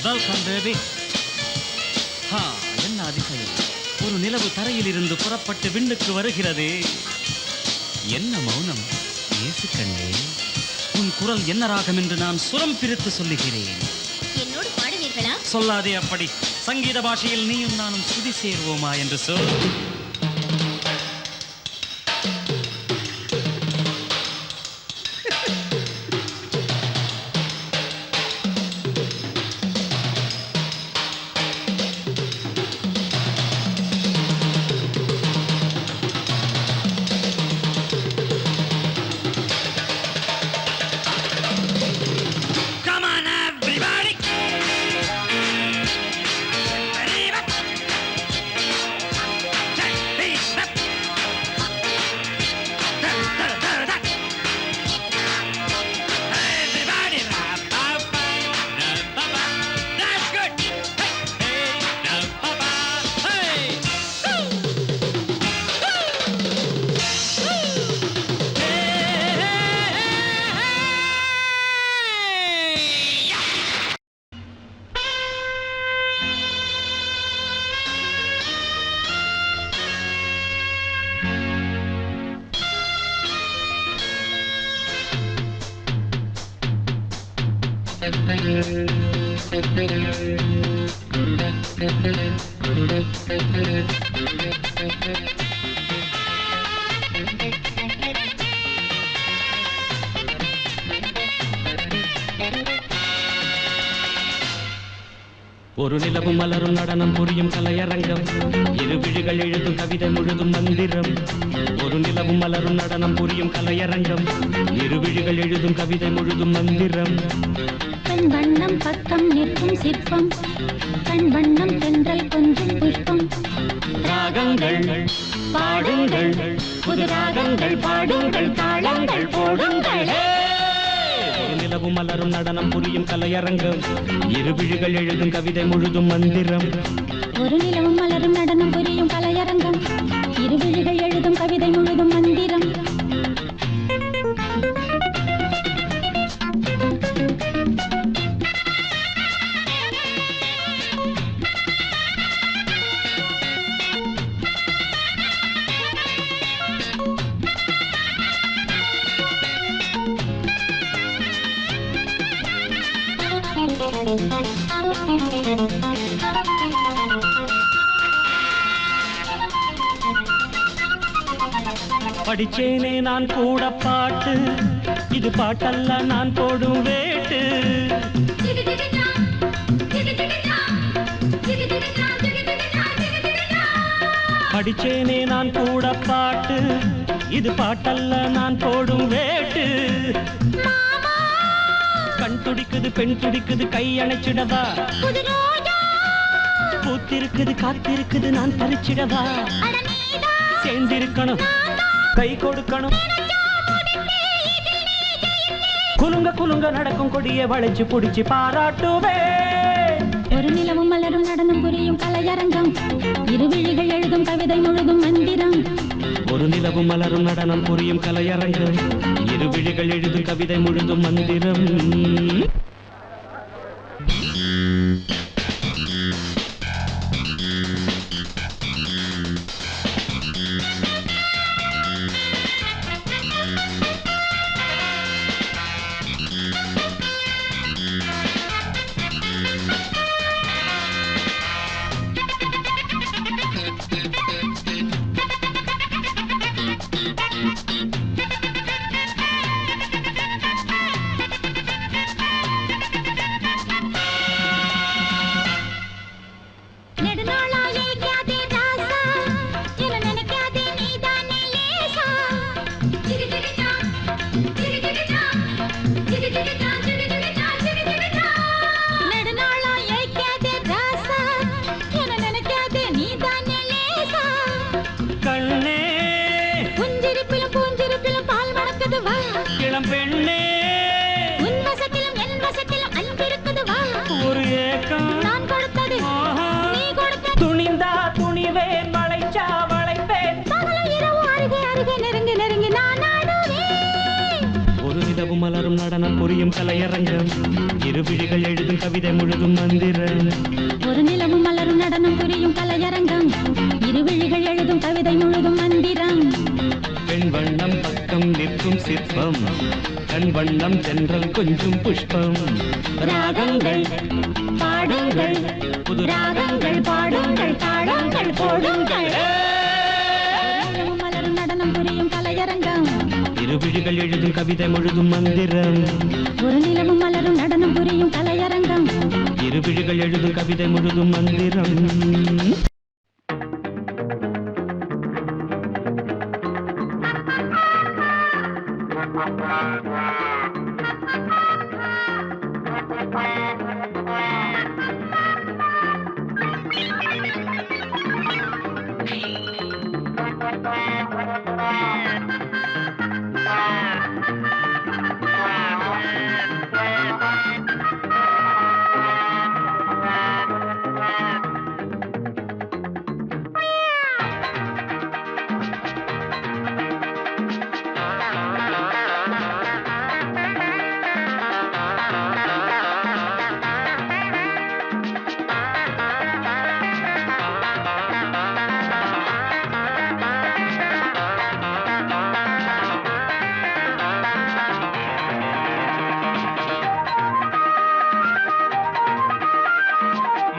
Welcome baby. என்ன அதிசயம், ஒரு நிலவு தரையில் இருந்து புறப்பட்டு விண்ணுக்கு வருகிறது. என்ன மௌனம், ஏசு கண்ணே, உன் குரல் என்ன ராகம் என்று நான் சுரம் பிரித்து சொல்லுகிறேன். என்னோடு பாடுவீர்களா? சொல்லாதே அப்படி. சங்கீத பாஷையில் நீயும் நானும் சுதி சேர்வோமா என்று சொல். ஒரு நிலவும் மலரும் நடனம் புரியும் கலையரங்கம், இரு விழிகள் எழுதும் கவிதை முழுதும் மந்திரம். ஒரு நிலவும் மலரும் நடனம் புரியும் கலையரங்கம், இரு விழிகள் எழுதும் கவிதை முழுதும் மந்திரம். கண் வண்ணம் பக்கம் நிற்கும் சிற்பம், கண் வண்ணம் தென்றல் கொஞ்சம் புஷ்பம். ராகங்கள் பாடுங்கள், புது ராகங்கள் பாடுங்கள், தாளங்கள் போடுங்கள். ஒரு நிலவும் மலரும் நடனம் புரியும் கலையரங்கம், இரு விழிகள் எழுதும் கவிதை முழுதும் மந்திரம். ஒரு நிலவும் மலரும் நடனம் புரியும் கலையரங்கம், இரு விழிகள் எழுதும் கவிதை முழுதும் மந்திரம். படிச்சேனே நான் கூட பாட்டு, இது பாட்டல்ல நான் போடும் வேட்டு. படிச்சேனே நான் கூட பாட்டு, இது பாட்டல்ல நான் போடும் வேட்டு. கண் துடிக்குது பெண் துடிக்குது கை அணைச்சிடவா. பூத்திருக்குது காத்திருக்குது நான் பறிச்சிடவா. சேர்ந்திருக்கணும் கை கொடுக்கணும். குலுங்க குலுங்க நடக்கும் கொடிய வளைச்சு புடிச்சு பாராட்டுவே. ஒரு நிலவும் மலரும் நடனம் புரியும் கலையரங்கம். இருவிழிகள் எழுதும் கவிதை முழுதும் மந்திரம். ஒரு நிலவும் மலரும் நடனம் புரியும் கலையரங்கம். இருவிழிகள் எழுதும் கவிதை முழுதும் மந்திரம். மலரும் நடனம் புரியும் கலையரங்கம். இருவிழிகள் எழுதும் கவிதை முழுதும் மந்திரம். ஒரு நிலவும் மலரும் நடனம் புரியும் கலையரங்கம். இருவிழிகள் எழுதும் கவிதை முழுதும் மந்திரம். பெண் வண்ணம் பக்கம் நிற்கும் சிற்பம். கண் வண்ணம் தென்றல் கொஞ்சம் புஷ்பம். ராகங்கள் பாடுங்கள் புது ராகங்கள் பாடுங்கள் தாளங்கள் போடுங்கள். மலரும் நடனம் புரியும் கலையரங்கம். இருவிழிகள் எழுதும் கவிதை முழுதும் மந்திரம். ஒரு நிலவும் மலரும் நடனம் புரியும் கலையரங்கம். இருவிழிகள் எழுதும் கவிதை முழுதும் மந்திரம்.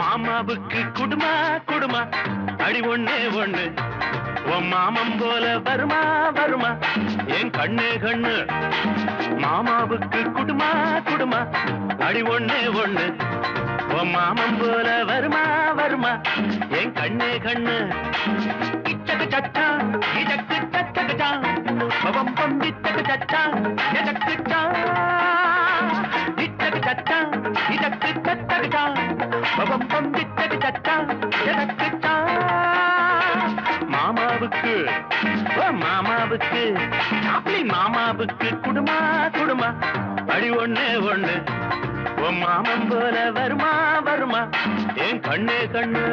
மாமாவுக்கு குடுமா குடுமா அடி ஒண்ணே ஒண்ணு. உன் மாமம் போல வருமா வருமா என் கண்ணே கண்ணு. மாமாவுக்கு குடுமா குடுமா அடி ஒண்ணே ஒண்ணு. உன் மாமம் போல வருமா வருமா என் கண்ணே கண்ணு. இச்சக்கு சட்டா இதற்கு சச்சகட்டா பவம் பம்பித்தக்கு சட்டா எதற்கு சா. இச்சக்கு சட்டா இதற்கு சச்சகட்டா பவம் பம்பித்தக்கு சட்டா எதற்கு சா. மாமாவுக்கு மாமாவுக்கு அப்படி மாமாவுக்கு குடுமா குடுமா அடி ஒண்ணே ஒண்ணு. உன் மாமன் போல வருமா வருமா என் கண்ணே கண்ணு.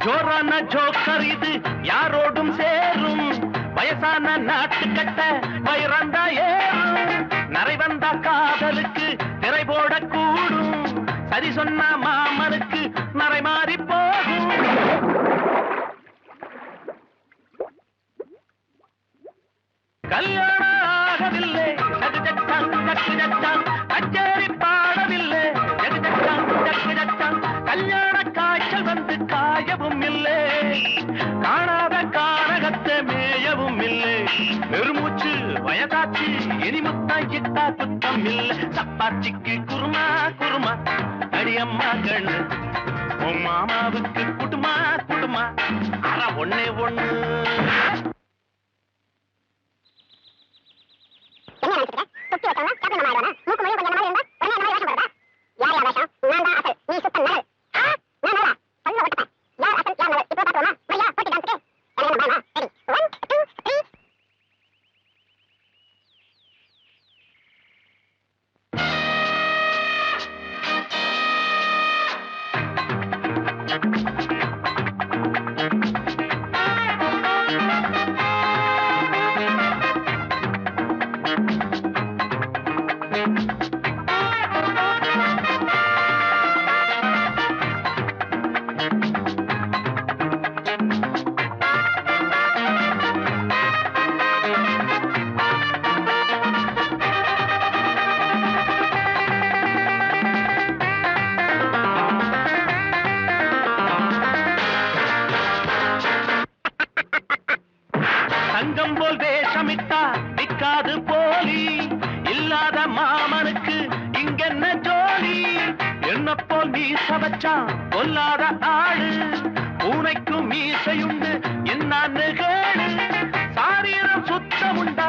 ஜோரான ஜோக்கர் இது யாரோடும் சேரும். வயசு லேசான நாட்டு கட்ட வயிறந்தா ஏறும் நரை வந்தா காதலுக்கு திரை போடக்கூடும் சரி சொன்ன மாமனுக்கு நரை மாறி போகும் கல்யாணம் ஆகவில்லை கச்சேரி பாடவில்லை கல்யாண காய்ச்சல் வந்து காயவும் இல்லை காணாத கானகத்தை மேயவும் இல்லை பெருமூச்சு வயதாச்சு இனி முத்தம் கிட்டா குத்தம் இல்லை சப்பாத்திக்கு குருமா குருமா அடியம்மா கண்ணு உன் மாமாவுக்கு குடுமா குடுமா அற ஒண்ணே ஒண்ணு தங்கம் போல் வேஷமிட்டா நிக்காது போலி இல்லாத மாமனுக்கு இங்கென்ன ஜோலி என்ன போல் மீச வச்சான் கொல்லாத ஆளு பூனைக்கும் மீசையுண்டு என்னான்னு கேளு சாரீரம் சுத்தமுண்டா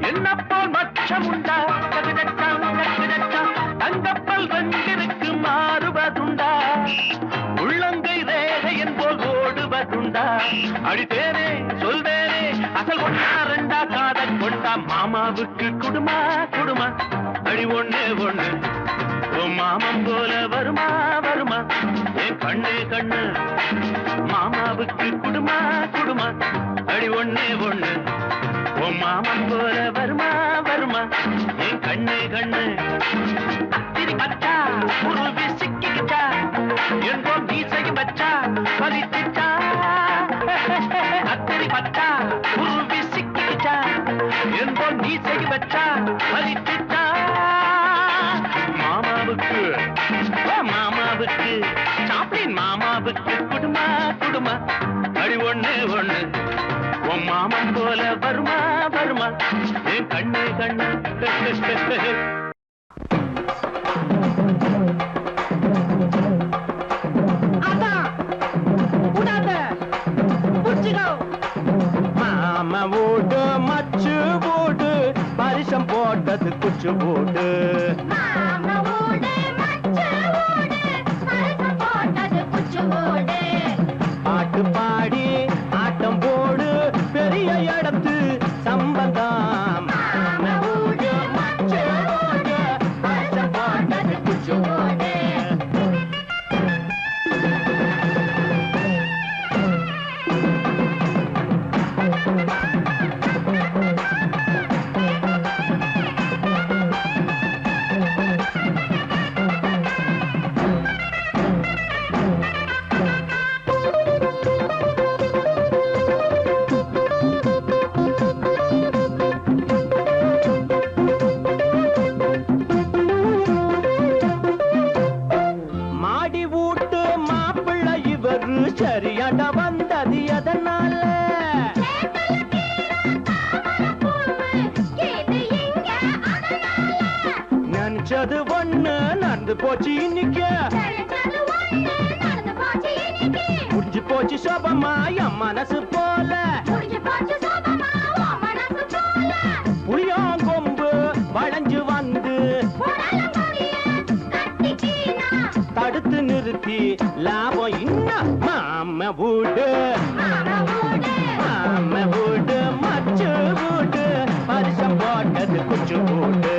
என்ன போல் மச்சமுண்டா தங்கப்பல் வெங்கிருக்கு மாறுவதுண்டா உள்ளங்கை ரேகை என்போல் ஓடுவதுண்டா அடித்தேனே சொல்வேனே அசல் ஒன்னா ரெண்டா காதல் கொண்டா மாமாவுக்கு குடுமா குடுமா அடி ஒண்ணு ஒண்ணு உன் மாமன் போல வருமா வருமா என் கண்ணு கண்ணு மாமாவுக்கு குடுமா குடுமா அடி ஒண்ணு ஒண்ணு உன் மாமன் போல வருமா வருமா என் கண்ணு கண்ணு அத்திரி கச்சா உருவி சிக்கிக்கிச்சா என்போ மீசையும் வச்சா பலிச்சிச்சா அத்திரி பச்சா உருவி சிக்கிக்கிச்சா என்போ மீசையும் வச்சா பலிச்சிச்சா மாமாவுக்கு மாமாவுக்கு சாப்பிளின் மாமாவுக்கு குடுமா குடுமா அடி ஒண்ணு ஒண்ணு உன் மாமன் போல வருமா வருமா என் கண்ணு கண்ணு மாமா ஓடு மச்சு ஓடு பரிசம் போட்டது குச்சு ஓடு பாட்டு பாடி ஆட்டம் போடு பெரிய இடத்து சம்பந்தம் பரிசம் போட்டது குச்சு ஓடு சரியாட வந்தது எதனால நினைச்சது ஒண்ணு நடந்து போச்சு இன்னைக்கு முடிஞ்சு போச்சு சோபமா என் மனசு போல புளியாங்கொம்பு வளைஞ்சு வந்து தடுத்து நிறுத்தி லாபம் இன்னும் மாம வீடு மச்சு வீடு பரிசம் போட்டது குச்சு வீடு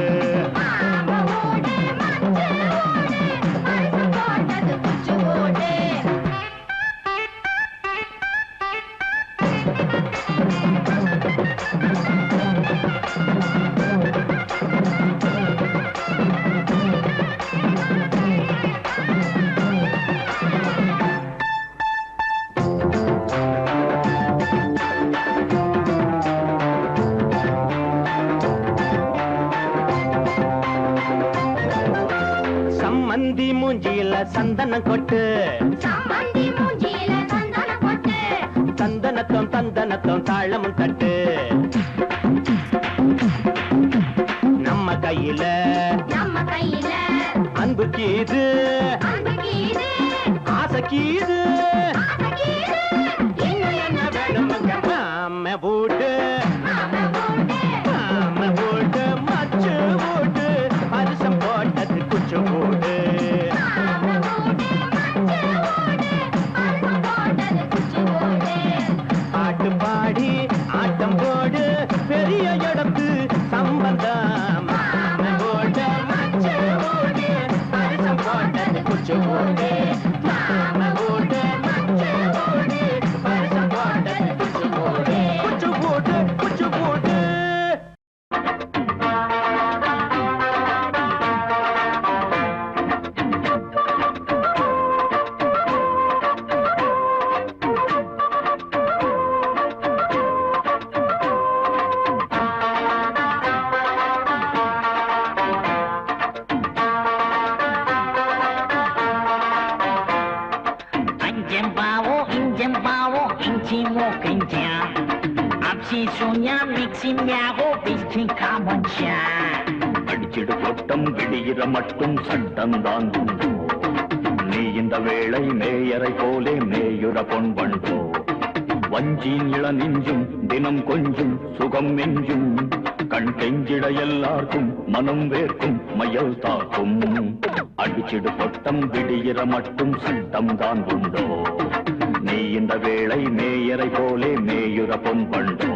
சாமந்தி மூஞ்சியில சந்தனம் கொட்டு சாமந்தி மூஞ்சியில சந்தன கொட்டு தந்தனத்தம் தந்தனத்தம் தாளமும் தட்டு நம்ம கையில அன்பு கீது ஆசை கீது இன்னும் என்ன வேணுமுங்க மாம வீட்டு மச்சு வீட்டு பரிசம் போட்டது குச்சு வீடு பாட்டு பாடி ஆட்டம் போடு பெரிய இடத்து சம்பந்தம் மாம வீட்டு மச்சு வீட்டு பரிசம் போட்டது குச்சு வீடு மாம வீட்டு மச்சு வீடு பரிசம் போட்டது குச்சு வீடு குச்சு வீடு அடிச்சிடு கொட்டம் விடுகிற மட்டும் சட்டம் தான் உண்டோ நீ இந்த வேளை மேயரை போலே மேயுற பொன் பண்டோ வஞ்சின் இள நெஞ்சும் தினம் கொஞ்சும் சுகம் நெஞ்சும் கண் கெஞ்சிட எல்லாருக்கும் மனம் வேர்க்கும் மயல் தாக்கும் அடிச்சிடு கொட்டம் விடுகிற மட்டும் சட்டம் தான் உண்டோ நீ இந்த வேளை மேயரை போலே மேயுற பொன் பண்டோ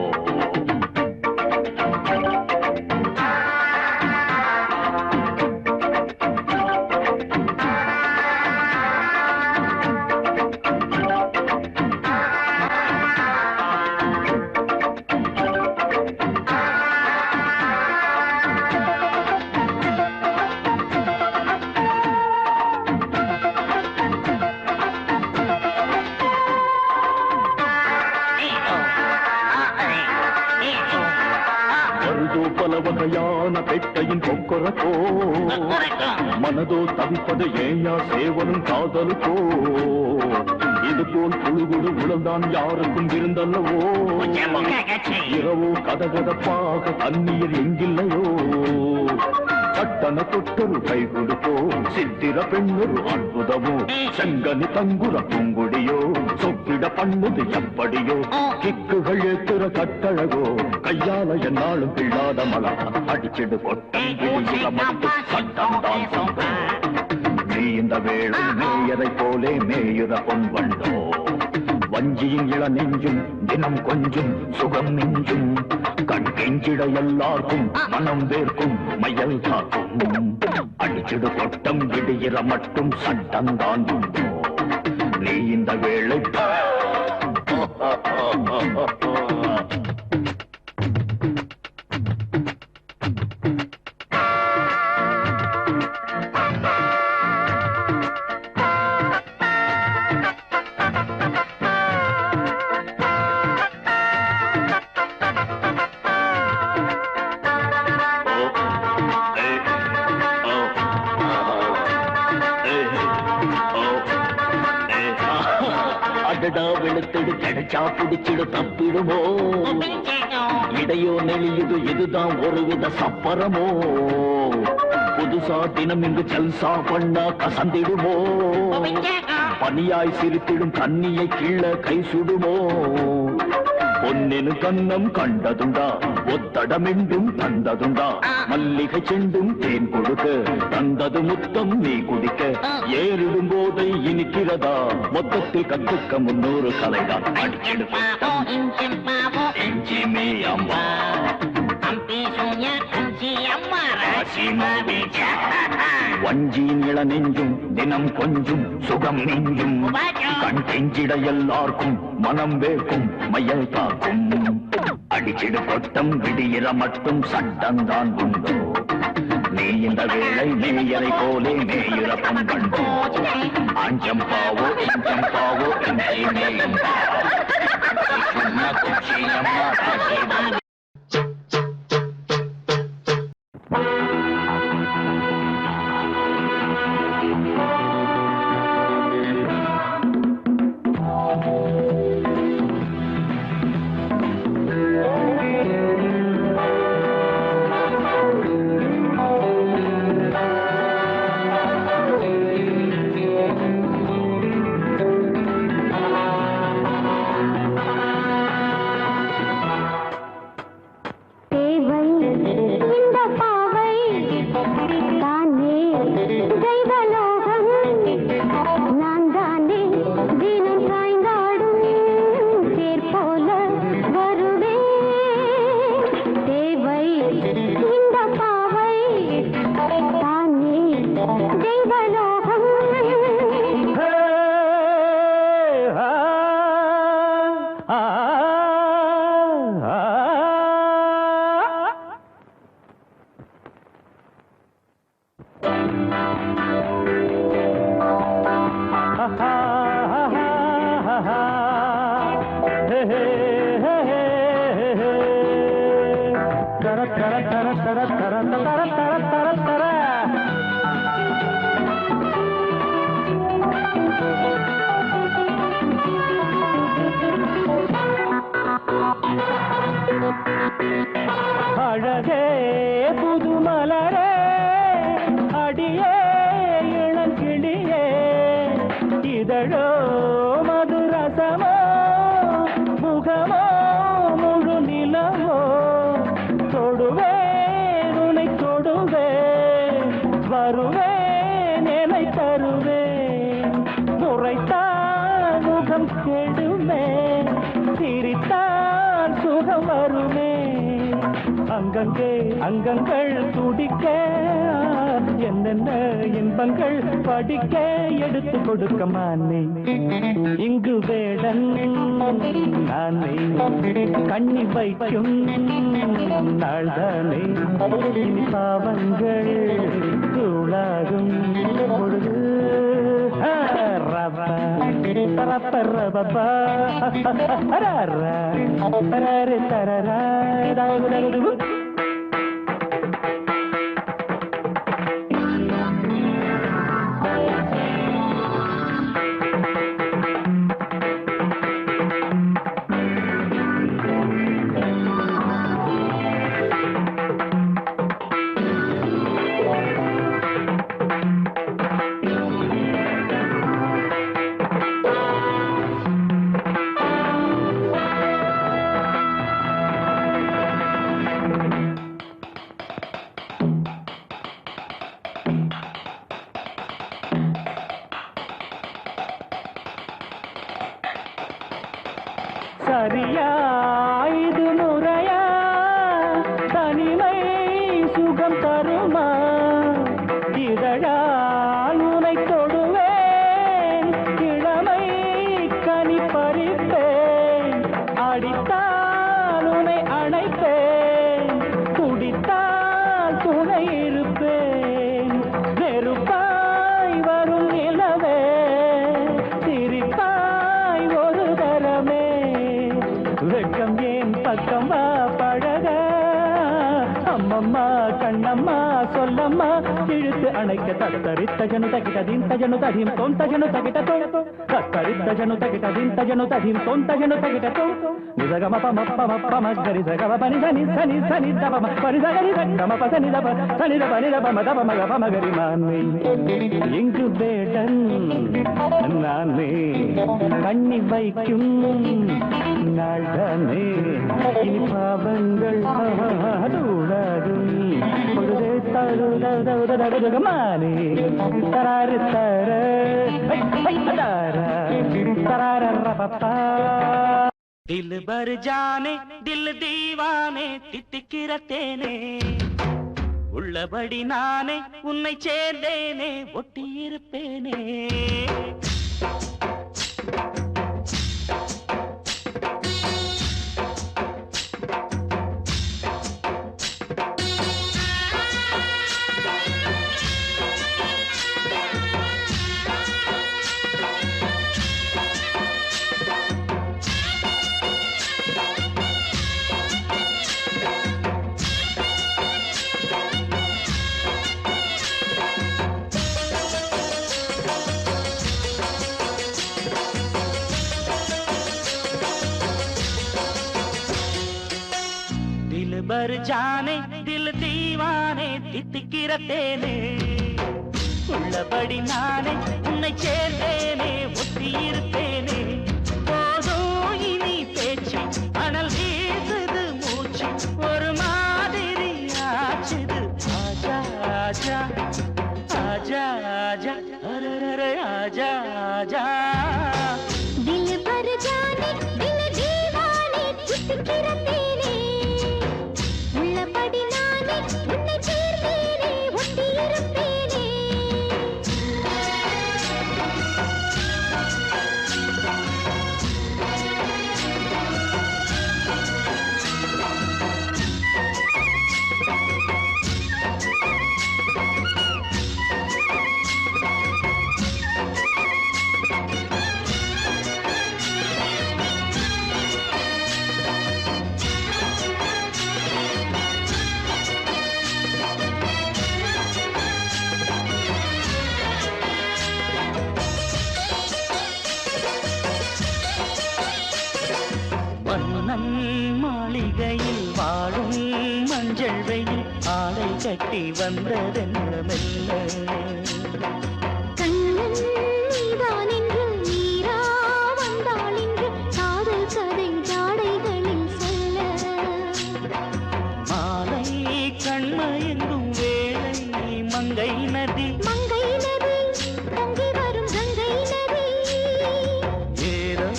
வகையான பெட்டையின் கொக்கரக்கோ மனதோ தவிப்பது ஏயா சேவனும் காதலுக்கோ இது போல் குழுகுடு உழந்தான் யாருக்கும் இருந்தல்லவோ இரவோ கதகதப்பாக கண்ணீர் எங்கில்லையோ பட்டண தொட்டொரு கை கொடுப்போ சித்திர பெண்ணொரு அற்புதமோ செங்கனி தங்குற பூங்குடியோ சொப்பிட பண்ணுது எப்படியோ கிக்குகள் ஏத்துற கட்டழகோ கையால என்னாலும் பிள்ளாத மலா அடிச்சிடு கொட்டம் சட்டம் தான் நீ இந்த வேளை மேயரை போலே மேயுற பொன் வண்டோ வஞ்சியின் இள நெஞ்சும் தினம் கொஞ்சும் சுகம் நெஞ்சும் கண் கெஞ்சிட எல்லாருக்கும் மனம் வேர்க்கும் மயல் காக்கும் அடிச்சிடு கொட்டம் விடுகிற மட்டும் சட்டம் தான் உண்டோ நீ இந்த வேளை வெளுத்தெடு கிடைச்சா பிடிச்சிடு தப்பிடுமோ இடையோ நெளியுது இதுதான் ஒருவித சப்பரமோ புதுசா தினம் இங்கு ஜல்சா பண்ணா கசந்திடுமோ பனியாய் சிரித்திடும் கண்ணியை கீழே கை சுடுமோ பொன்னெனு கண்ணம் கண்டதுண்டா ஒத்தடமெண்டும் தந்ததுண்டா மல்லிகை செண்டும் தேன் கொடுக்க தந்தது முத்தம் நீ குடிக்க ஏறிடும் போதை இனிக்கிறதா மொத்தத்தில் கத்துக்க 300 கலைதான் அடிச்சிடு எஞ்சிமே அம்மா வஞ்சியின் இள நெஞ்சும் தினம் கொஞ்சும் சுகம் நெஞ்சும் கண் கெஞ்சிட எல்லாருக்கும் மனம் வேர்க்கும் மயல் தாக்கும் அடிச்சிடு கொட்டம் விடுகிற மட்டும் சட்டம் தான் உண்டோ நீ இந்த வேளை மேயரை போலே மேயுற பொன் கண்டோ ஆஞ்சம் பாவோ இஞ்சம் பாவோ தெய்வலோகம் நான் தானே தினம் சாய்ந்தாடும் தேர் போல வருவேன் தேவை இந்த பாவை தானே தெய்வலோகம் அழகே புதுமலரே அடியே இளங்கிளியே இதழோ மதுரசமோ முகமோ முழு நிலவோ தொடுவேன் உனை தொடுவேன் வருவேன் என்னை தருவேன் முறைத்தான் முகம் கெடுமே சிரித்தான் சுகம் வருமே அங்கங்கே அங்கங்கள் துடிக்க என்னென்ன இன்பங்கள் படிக்க எடுத்து கொடுக்க மானே இங்கு வேடன் நானே கண்ணி வைக்கும் நாள்தானே இனி பாவங்கள் தூளாகும் பொழுது ரபா ரப்ப ரபா ரரா ரரே தரரா தாகுதகு சரியா இது முறையா தனிமை சுகம் தருமா இதழால் உனை தொடுவேன் இளமை கனி பறிப்பேன் அடித்தால் உனை அணைப்பேன் குடித்தால் துணை இருப்பேன் வெறுப்பாய் வரும் நிலவே சிரிப்பாய் ஒரு தரமே வெட்கம் ஏன் பக்கம் வா பழக அம்மம்மா கண்ணம்மா சொல்லம்மா இழுத்து அணைக்க தத்தரித்தஜனு தகிட்டதீம் தஜனு ததீம் தோன் தஜனு தகிட்ட தத்தரித்தஜனு தகிட்டதீம் தஜனு ததீம் தோன் தஜனு தகிட்ட நிதகம பம மகரி சகவ பனி சனி சனி சனி தப பனி சகரி தம பசனி தப சனி தப நி தப மதப மக மகரி மானே இங்கு வேடன் நானே கண்ணி வைக்கும் நாள்தானே இனி பாவங்கள் தூளாகும் பொழுதே தருதமானே தராறு தர தரார ரபப்பா दिल भर जाने दिल दीवाने தித்திக்கிற தேனே உள்ளபடி நானே உன்னை சேர்ந்தேனே ஒட்டியிருப்பேனே भर जाने दिल दीवाने தித்திக்கிற தேனே உள்ளபடி நானே உன்னை சேர்ந்தேனே ஒட்டியிருப்பேனே போதும் இனி பேச்சு அனல் வீசுது மூச்சு ஒரு மாதிரி ஆச்சுது ஆஜா ஆஜா आजा आजा अरे अरे आजा आजा दिल भर जाने दिल दीवाने चित्किरतेने உள்ளபடி நானே உன்னை சேர்ந்தேனே ஒட்டியிருப்பேனே மன்னன் மாளிகையில் வாழும் மஞ்சள் வெயில் ஆடை கட்டி வந்ததென்ன மெல்ல கண்ணன் நீதான் என்று நீரா வந்தாள் என்று காதல் கதை ஜாடைகளில் சொல்ல மாலை கண்மயங்கும் வேளை மங்கை நதி மங்கை நதி பொங்கி வரும் கங்கை நதி ஏதோ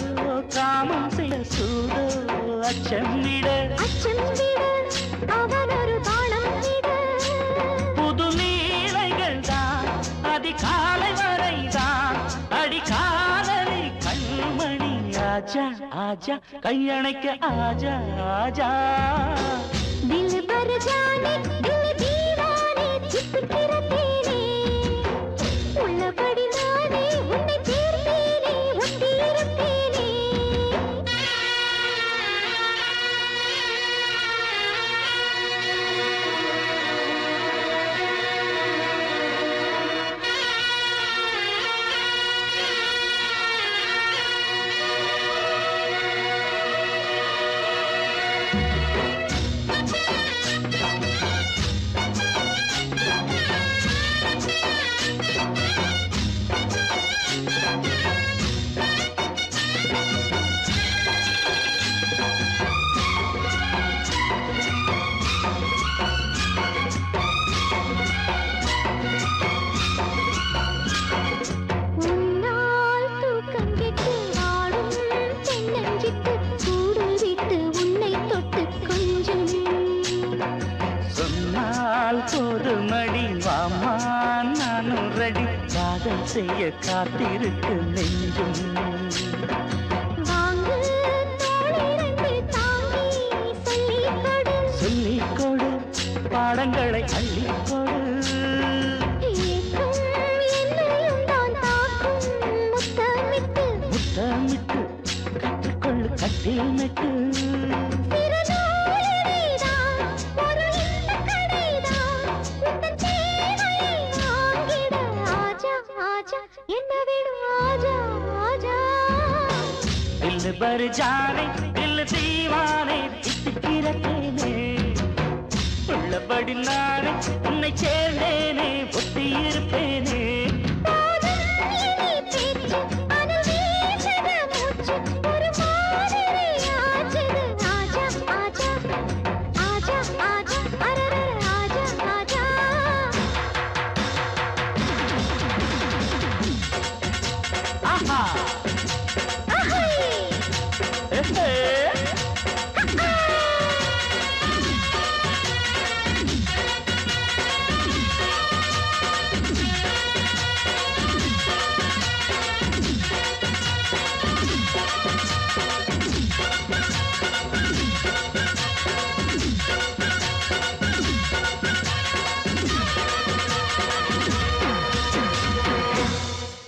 காமம் சில சூதோ அச்சம் விட அச்சம் விட அவன் ஒரு தாளம் விட புது நீலைகள் தான் அதிகாலை வரைதான் அடிக்காதலை கண்மணி ஆஜா ஆஜா கையணைக்க ஆஜா ஆஜா दिल भर जाने दिल दीवाने चित्किरतेने உள்ளபடி நானே உன்னை சேர்ந்தேனே ஒட்டியிருப்பேனே உன்னால் தூக்கம் கெட்டு வாடும் தென்னஞ்சிட்டு கூடு விட்டு உன்னை தொட்டு கொஞ்சம் சொன்னால் போது மடி வாமா நானும் ரெடி காதல் செய்ய காத்திருக்கு நெஞ்சும் வாங்கு தோளிரண்டு தாங்கி சொல்லிக் கொடு சொல்லிக் கொடு பாடங்களை அள்ளிக் கொடு ஏக்கும் என்னையும் தான் தாக்கும் முத்தமிட்டு முத்தமிட்டு கற்றுக்கொள்ளு கட்டில் நட்டு சிறுநூலினிதான் ஒரு இன்பக் கடைதான் உந்தன் தேவையை வாங்கிட ஆஜா ஆஜா என்ன வேணும் ஆஜா ஆஜா दिल भर जाने दिल दीवाने चित्किरतेने உள்ளபடி நானே உன்னை சேர்ந்தேனே ஒட்டியிருப்பேனே